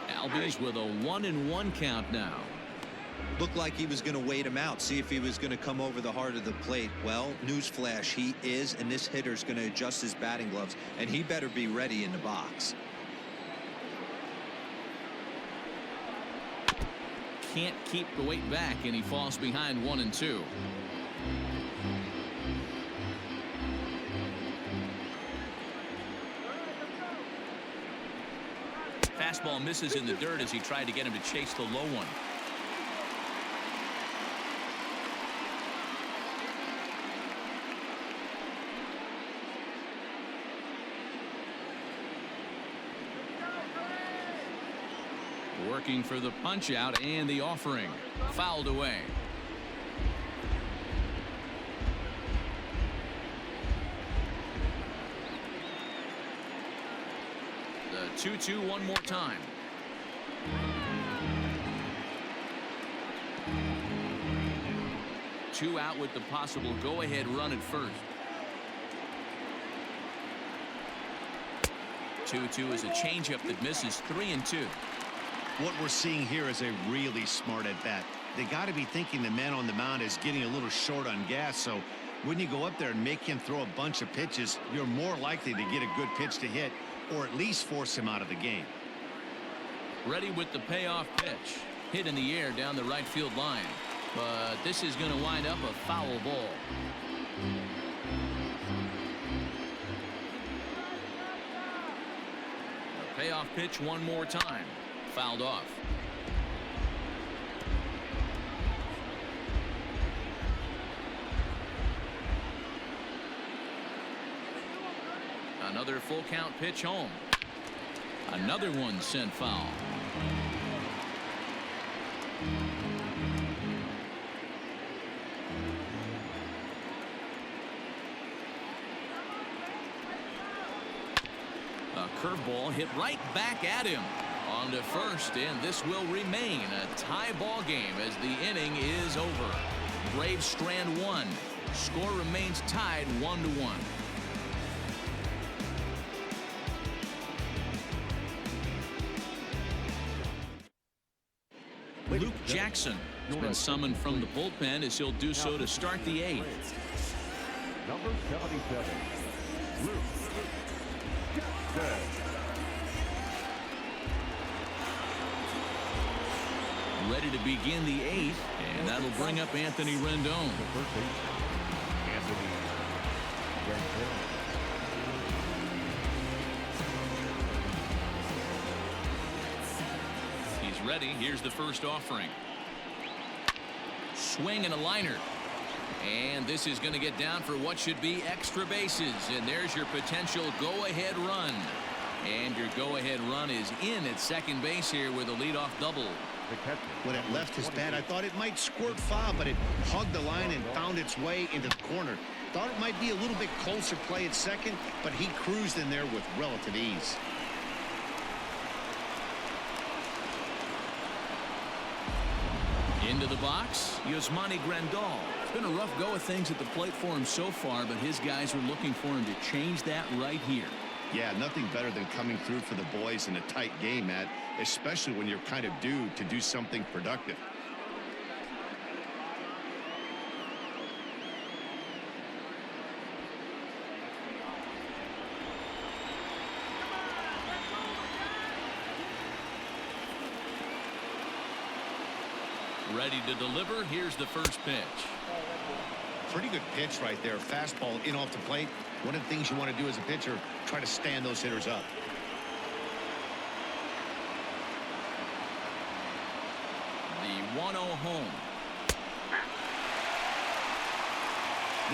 Albies with a 1-1 count now. Looked like he was going to wait him out, see if he was going to come over the heart of the plate. Well, newsflash, he is, and this hitter's going to adjust his batting gloves, and he better be ready in the box. Can't keep the weight back, and he falls behind 1-2. Fastball misses in the dirt as he tried to get him to chase the low one. Working for the punch out and the offering. Fouled away. The 2-2 one more time. Two out with the possible go-ahead run at first. 2-2 is a changeup that misses. 3-2. What we're seeing here is a really smart at bat. They got to be thinking the man on the mound is getting a little short on gas, so when you go up there and make him throw a bunch of pitches, you're more likely to get a good pitch to hit or at least force him out of the game. Ready with the payoff pitch. Hit in the air down the right field line. But this is going to wind up a foul ball. A payoff pitch one more time. Fouled off. Another full count pitch home. Another one sent foul. A curveball hit right back at him. On to first, and this will remain a tie ball game as the inning is over. Braves strand one. Score remains tied 1-1. Luke Jackson has been summoned from the bullpen as he'll do so to start the eighth. Number 77, Luke Jackson. Ready to begin the eighth, and that'll bring up Anthony Rendon. The first baseman, Anthony Rendon. He's ready. Here's the first offering. Swing and a liner. And this is going to get down for what should be extra bases. And there's your potential go-ahead run. And your go-ahead run is in at second base here with a leadoff double. When it left his bat, I thought it might squirt foul, but it hugged the line and found its way into the corner. Thought it might be a little bit closer play at second, but he cruised in there with relative ease. Into the box, Yasmani Grandal. It's been a rough go of things at the plate for him so far, but his guys are looking for him to change that right here. Yeah, nothing better than coming through for the boys in a tight game, Matt, especially when you're kind of due to do something productive. Ready to deliver. Here's the first pitch. Pretty good pitch right there. Fastball in off the plate. One of the things you want to do as a pitcher, try to stand those hitters up. The 1-0 home.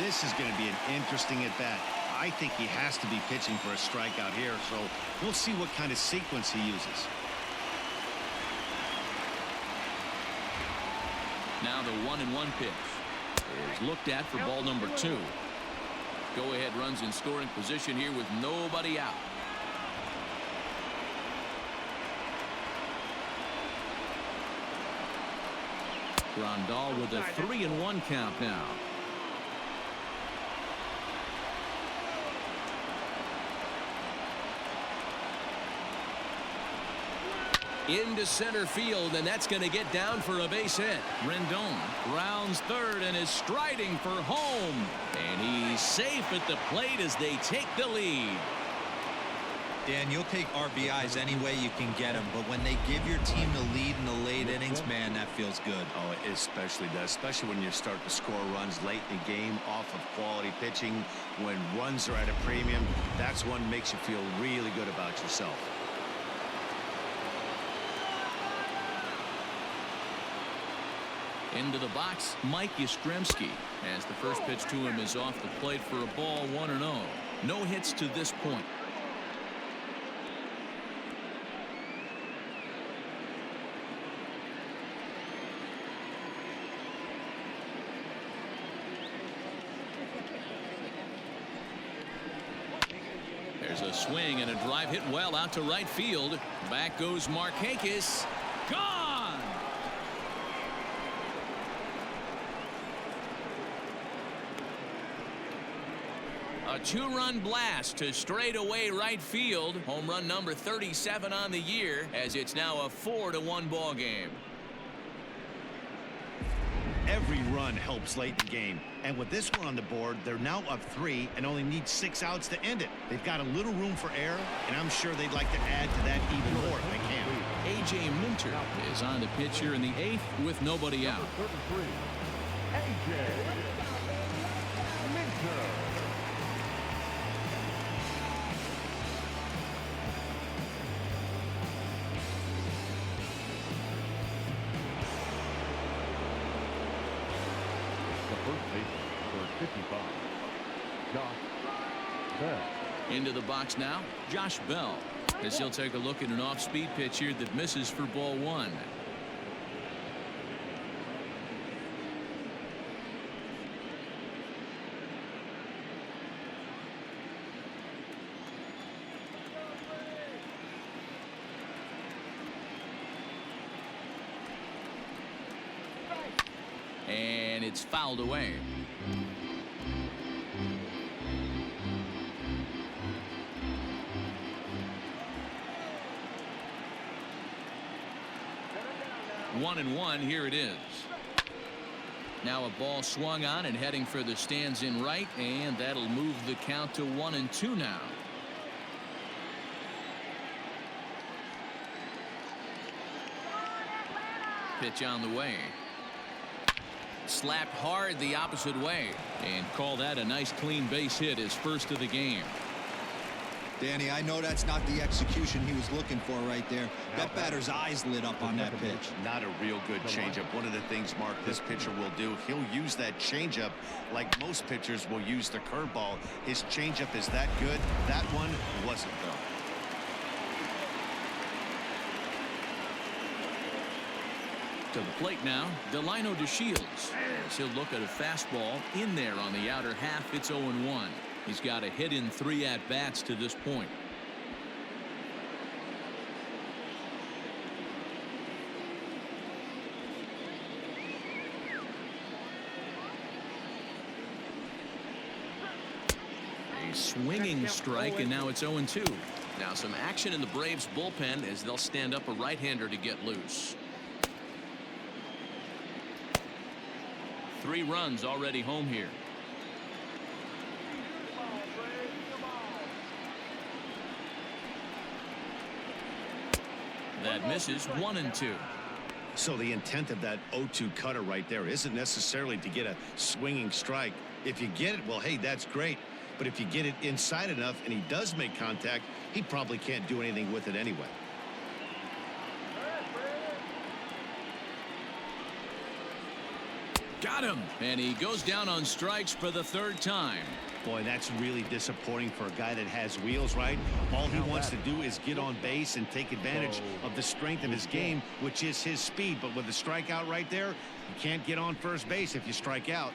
This is going to be an interesting at bat. I think he has to be pitching for a strikeout here, so we'll see what kind of sequence he uses. Now the 1-1 pitch is looked at for ball number 2. Go-ahead runs in scoring position here with nobody out. Grandal with a 3-1 count now. Into center field, and that's going to get down for a base hit. Rendon rounds third and is striding for home. And he's safe at the plate as they take the lead. Dan, you'll take RBIs any way you can get them, but when they give your team the lead in the late innings, man, that feels good. Oh, it especially does, especially when you start to score runs late in the game off of quality pitching. When runs are at a premium, that's one makes you feel really good about yourself. Into the box, Mike Yastrzemski, as the first pitch to him is off the plate for a ball 1-0. No hits to this point. There's a swing and a drive hit well out to right field. Back goes Markakis. Gone! A 2-run blast to straightaway right field. Home run number 37 on the year, as it's now a 4-1 ball game. Every run helps late in the game, and with this one on the board, they're now up 3 and only need 6 outs to end it. They've got a little room for error, and I'm sure they'd like to add to that even more if they can. A.J. Minter is on the pitch here in the 8th with nobody out. Number 33, A.J. Minter. The first baseman for 55, Josh Bell. Into the box now, Josh Bell, as he'll take a look at an off-speed pitch here that misses for ball 1. And it's fouled away. One and one, here it is. Now a ball swung on and heading for the stands in right, and that'll move the count to 1-2 now. Pitch on the way. Slapped hard the opposite way, and call that a nice clean base hit, his first of the game. Danny, I know that's not the execution he was looking for right there. That batter's eyes lit up on that pitch. Not a real good changeup. One of the things, Mark, this pitcher will do, he'll use that changeup like most pitchers will use the curveball. His changeup is that good. That one wasn't, though. To the plate now, Delino DeShields. As he'll look at a fastball in there on the outer half. It's 0-1. He's got a hit in 3 at-bats to this point. A swinging strike, and now it's 0-2. Now some action in the Braves bullpen as they'll stand up a right-hander to get loose. 3 runs already home here. That misses 1-2. So the intent of that 0-2 cutter right there isn't necessarily to get a swinging strike. If you get it, well, hey, that's great. But if you get it inside enough and he does make contact, he probably can't do anything with it anyway. Got him, and he goes down on strikes for the 3rd time. Boy, that's really disappointing for a guy that has wheels, right? All he wants to do is get on base and take advantage of the strength of his game, which is his speed. But with a strikeout right there, you can't get on first base if you strike out.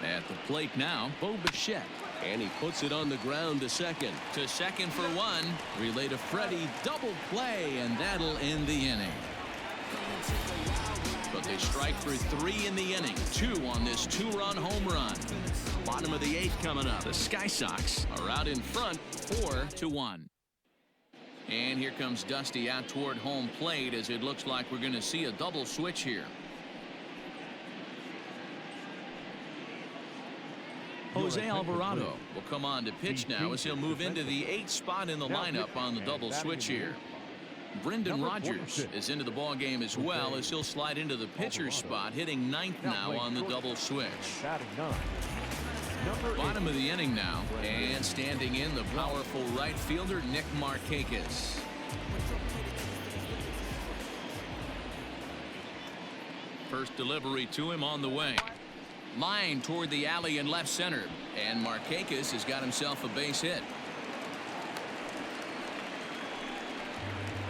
At the plate now, Bo Bichette. And he puts it on the ground to second. To second for 1. Relay to Freddie. Double play, and that'll end the inning. But they strike for 3 in the inning. 2 on this 2-run home run. Bottom of the 8th coming up. The Sky Sox are out in front 4-1. And here comes Dusty out toward home plate as it looks like we're going to see a double switch here. Jose Alvarado will come on to pitch now as he'll move into the 8th spot in the lineup on the double switch here. Brendan Rodgers is into the ball game as well as he'll slide into the pitcher's spot, hitting 9th now on the double switch. Bottom of the inning now, and standing in the powerful right fielder Nick Markakis. First delivery to him on the way. Line toward the alley in left center, and Markakis has got himself a base hit.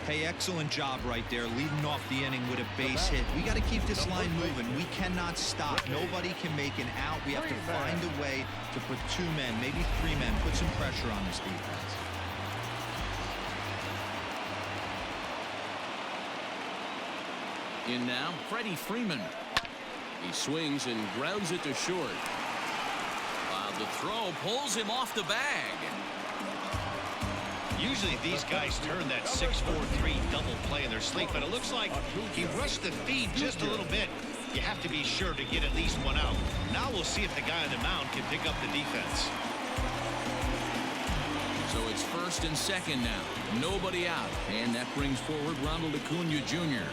Hey, excellent job right there, leading off the inning with a base hit. We got to keep this line moving. We cannot stop. Nobody can make an out. We have to find a way to put 2 men, maybe 3 men, put some pressure on this defense. In now, Freddie Freeman. He swings and grounds it to short. The throw pulls him off the bag. Usually these guys turn that 6-4-3 double play in their sleep, but it looks like he rushed the feed just a little bit. you have to be sure to get at least one out. Now we'll see if the guy on the mound can pick up the defense. So it's first and second now. Nobody out. And that brings forward Ronald Acuna Jr.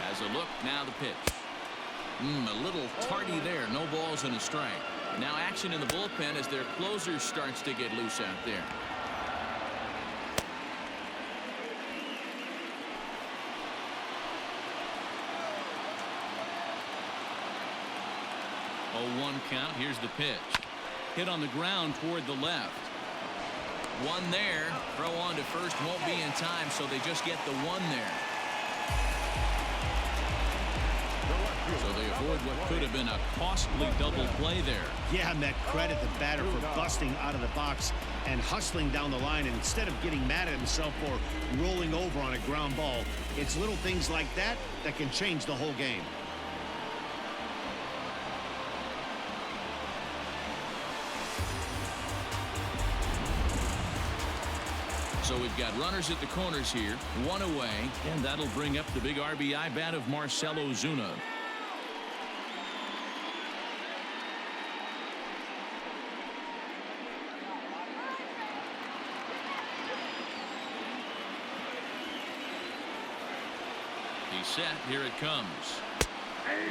Has a look. Now the pitch. A little tardy there. No balls and a strike. Now action in the bullpen as their closer starts to get loose out there. 0-1 count. Here's the pitch. Hit on the ground toward the left. One there. Throw on to first won't be in time, so they just get the one there. So they avoid what could have been a costly double play there. Yeah, Met, credit the batter for busting out of the box and hustling down the line, and instead of getting mad at himself for rolling over on a ground ball. It's little things like that that can change the whole game. So we've got runners at the corners here, one away, and that'll bring up the big RBI bat of Marcell Ozuna. He's set. Here it comes.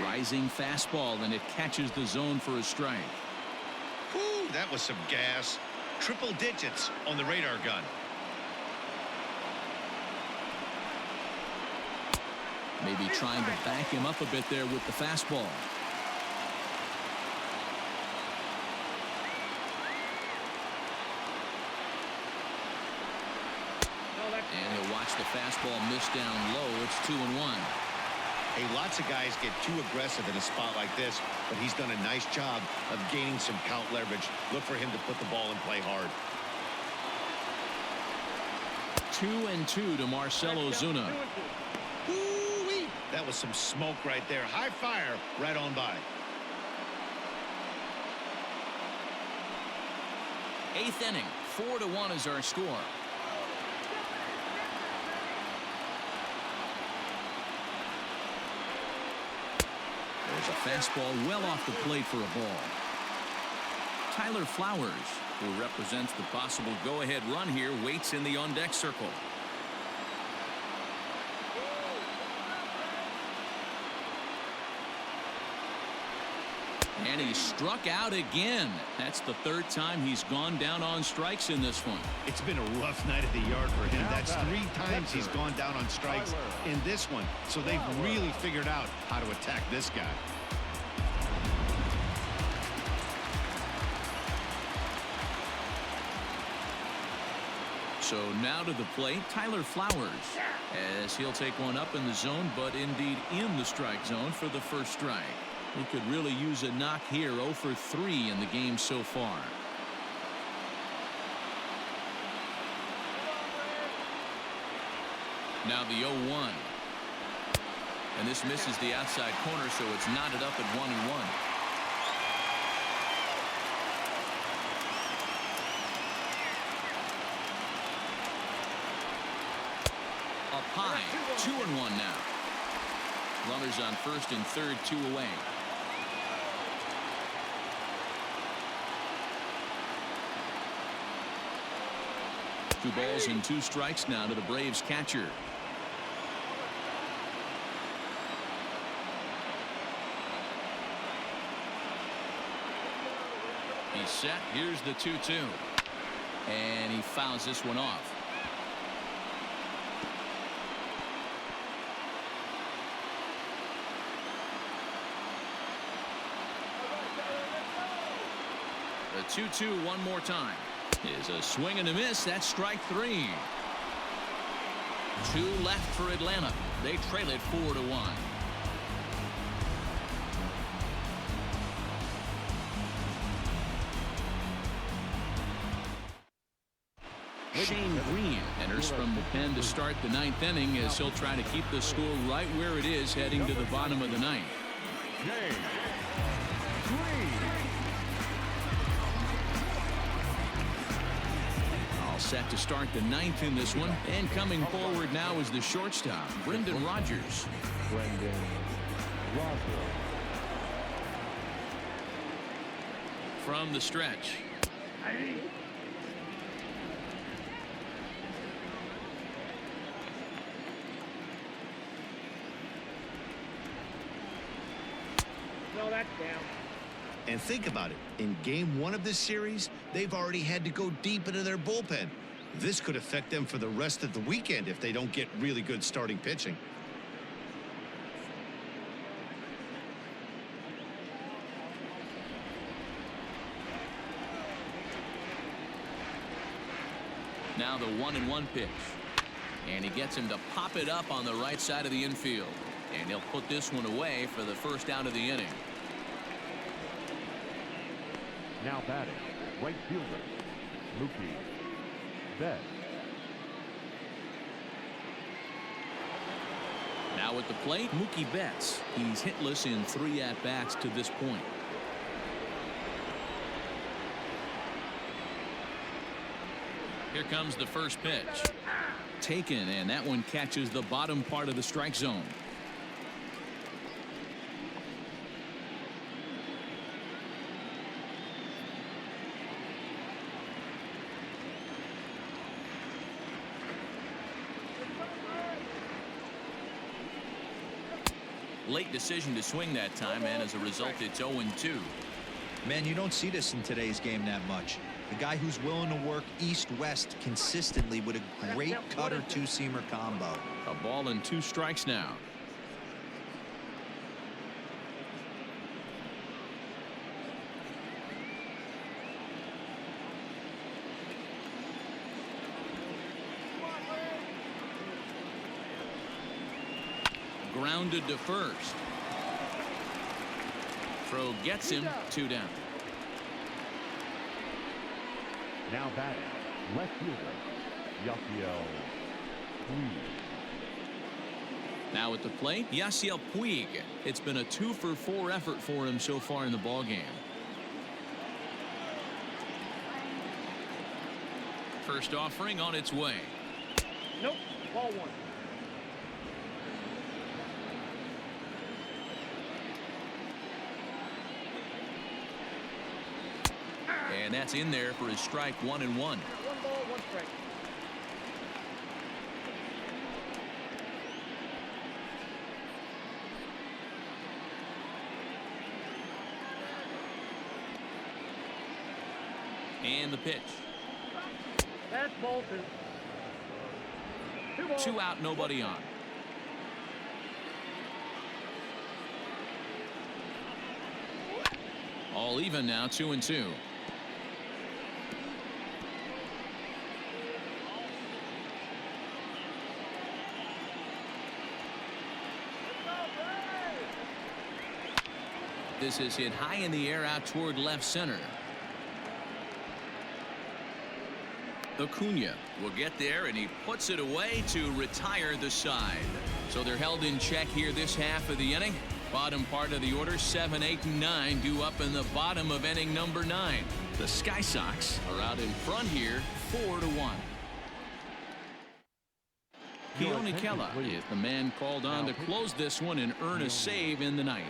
Rising fastball, and it catches the zone for a strike. Whew, that was some gas. Triple digits on the radar gun. Maybe trying to back him up a bit there with the fastball. And he'll watch the fastball miss down low. It's 2-1. Hey, lots of guys get too aggressive in a spot like this, but he's done a nice job of gaining some count leverage. Look for him to put the ball in play hard. 2-2 to Marcell Ozuna. That was some smoke right there. High fire right on by. 8th inning. 4-1 is our score. There's a fastball well off the plate for a ball. Tyler Flowers, who represents the possible go-ahead run here, waits in the on-deck circle. And he struck out again. That's the third time he's gone down on strikes in this one. It's been a rough night at the yard for him. That's 3 times he's gone down on strikes in this one. So they've really figured out how to attack this guy. So now to the plate, Tyler Flowers, as he'll take one up in the zone, but indeed in the strike zone for the first strike. He could really use a knock here. 0 for 3 in the game so far. Now the 0-1. And this misses the outside corner, so it's knotted up at 1-1. Up high. 2-1 now. Runners on first and third, 2 away. Two balls and 2 strikes now to the Braves catcher. He's set. Here's the 2-2. And he fouls this one off. The 2-2 one more time. Is a swing and a miss. That's strike 3. 2 left for Atlanta. They trail it 4-1. Shane Green enters from the pen to start the 9th inning as he'll try to keep the score right where it is heading to the bottom of the 9th. Shane Green. set to start the ninth in this one. And coming forward now is the shortstop, Brendan Rodgers. Brendan Rodgers. From the stretch. No, that's down. And think about it. In game one of this series, they've already had to go deep into their bullpen. This could affect them for the rest of the weekend if they don't get really good starting pitching. Now the 1-1 pitch. And he gets him to pop it up on the right side of the infield. And he'll put this one away for the first out of the inning. Now batting, right fielder, Mookie Betts. Now at the plate, Mookie Betts. He's hitless in 3 at-bats to this point. Here comes the first pitch. Taken, and that one catches the bottom part of the strike zone. Late decision to swing that time, and as a result, it's 0-2. Man, you don't see this in today's game that much. The guy who's willing to work east-west consistently with a great cutter two-seamer combo. A ball and 2 strikes now. Grounded to first. Throw gets him 2 down. Now batting, left fielder, Yasiel Puig. Now at the plate, Yasiel Puig. It's been a 2-for-4 effort for him so far in the ballgame. First offering on its way. Nope, ball 1. And that's in there for his strike 1-1. 1 ball, 1 strike. And the pitch. That's ball 2. 2 balls. 2 out, nobody on. All even now, 2-2. This is hit high in the air out toward left center. Acuna will get there, and he puts it away to retire the side. So they're held in check here this half of the inning. Bottom part of the order, 7, 8, and 9 due up in the bottom of inning number 9. The Sky Sox are out in front here, 4-1. Keone Kela is the man called on to close this one and earn a save in the ninth.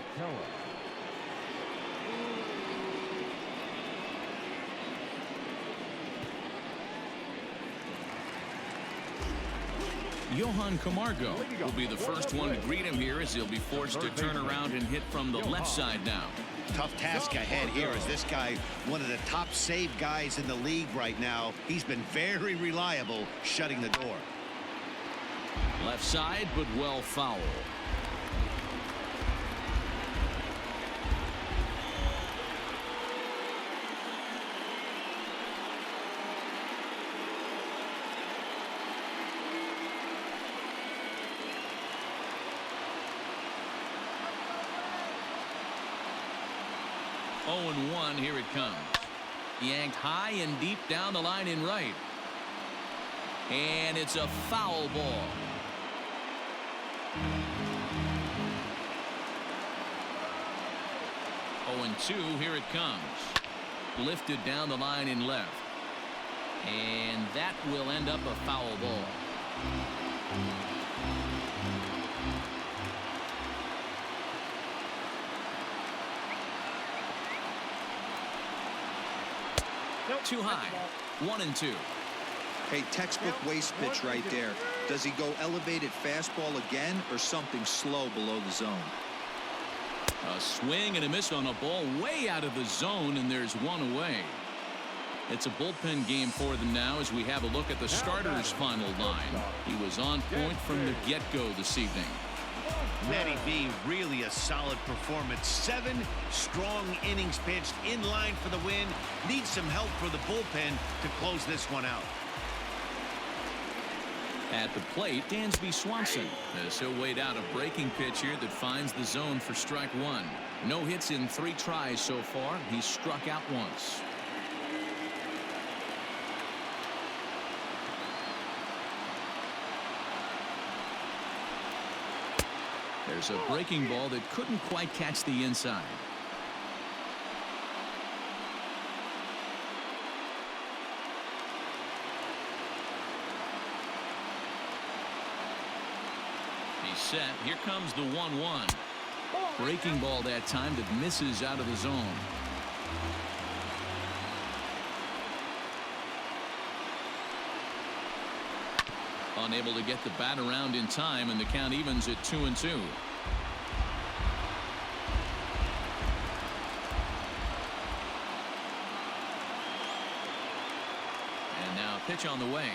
Johan Camargo will be the first one to greet him here as he'll be forced to turn around and hit from the left side now. Tough task ahead here as this guy, one of the top save guys in the league right now. He's been very reliable shutting the door. Left side, but well foul. Oh, 1, here it comes. Yanked high and deep down the line in right. And it's a foul ball. Oh, 2, here it comes. Lifted down the line in left. And that will end up a foul ball. Nope. Too high. That's 1-2. Hey, textbook waste pitch right there. Does he go elevated fastball again or something slow below the zone? A swing and a miss on a ball way out of the zone, and there's one away. It's a bullpen game for them now as we have a look at the starters' final line. He was on point from the get-go this evening. Matty V, really a solid performance. 7 strong innings pitched, in line for the win. Needs some help for the bullpen to close this one out. At the plate, Dansby Swanson, as he'll wait out a breaking pitch here that finds the zone for strike 1. No hits in 3 tries so far. He's struck out once. There's a breaking ball that couldn't quite catch the inside. He's set. Here comes the 1-1. Breaking ball that time that misses out of the zone. Unable to get the bat around in time, and the count evens at 2-2. And now pitch on the way.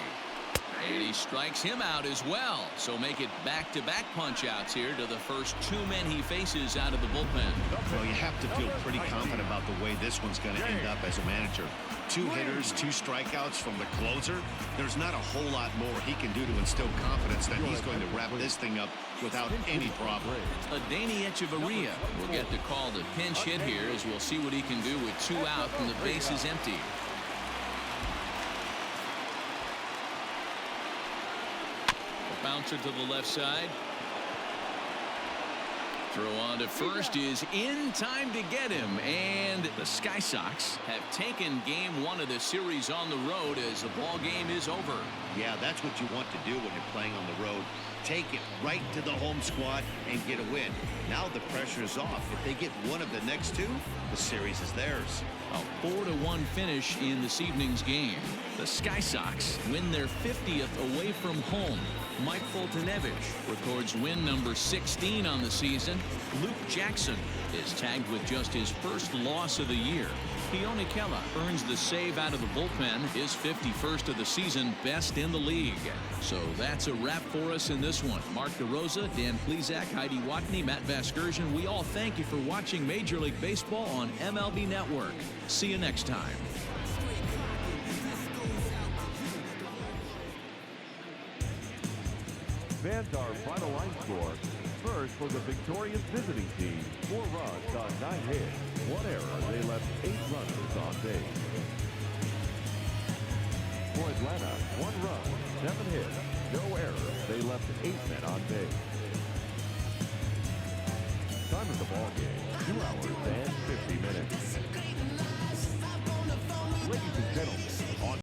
And he strikes him out as well. So make it back-to-back punch-outs here to the first 2 men he faces out of the bullpen. Well, you have to feel pretty confident about the way this one's going to end up as a manager. 2 hitters, 2 strikeouts from the closer. There's not a whole lot more he can do to instill confidence that he's going to wrap this thing up without any problem. Adeiny Echeverria will get the call to pinch hit here, as we'll see what he can do with 2 out and the base is empty. Bouncer to the left side. Throw on to first is in time to get him, and the Sky Sox have taken game 1 of the series on the road as the ball game is over. Yeah, that's what you want to do when you're playing on the road. Take it right to the home squad and get a win. Now the pressure is off. If they get one of the next 2, the series is theirs. A 4-1 finish in this evening's game. The Sky Sox win their 50th away from home. Mike Foltynewicz records win number 16 on the season. Luke Jackson is tagged with just his first loss of the year. Keone Kela earns the save out of the bullpen, his 51st of the season, best in the league. So that's a wrap for us in this one. Mark DeRosa, Dan Plesac, Heidi Watney, Matt Vasgersian, we all thank you for watching Major League Baseball on MLB Network. See you next time. Fans, our final line score. First for the victorious visiting team, 4 runs on 9 hits, 1 error. They left 8 runners on base. For Atlanta, 1 run, 7 hits, no errors. They left 8 men on base. Time of the ball game, 2 hours and 50 minutes. Ladies and gentlemen,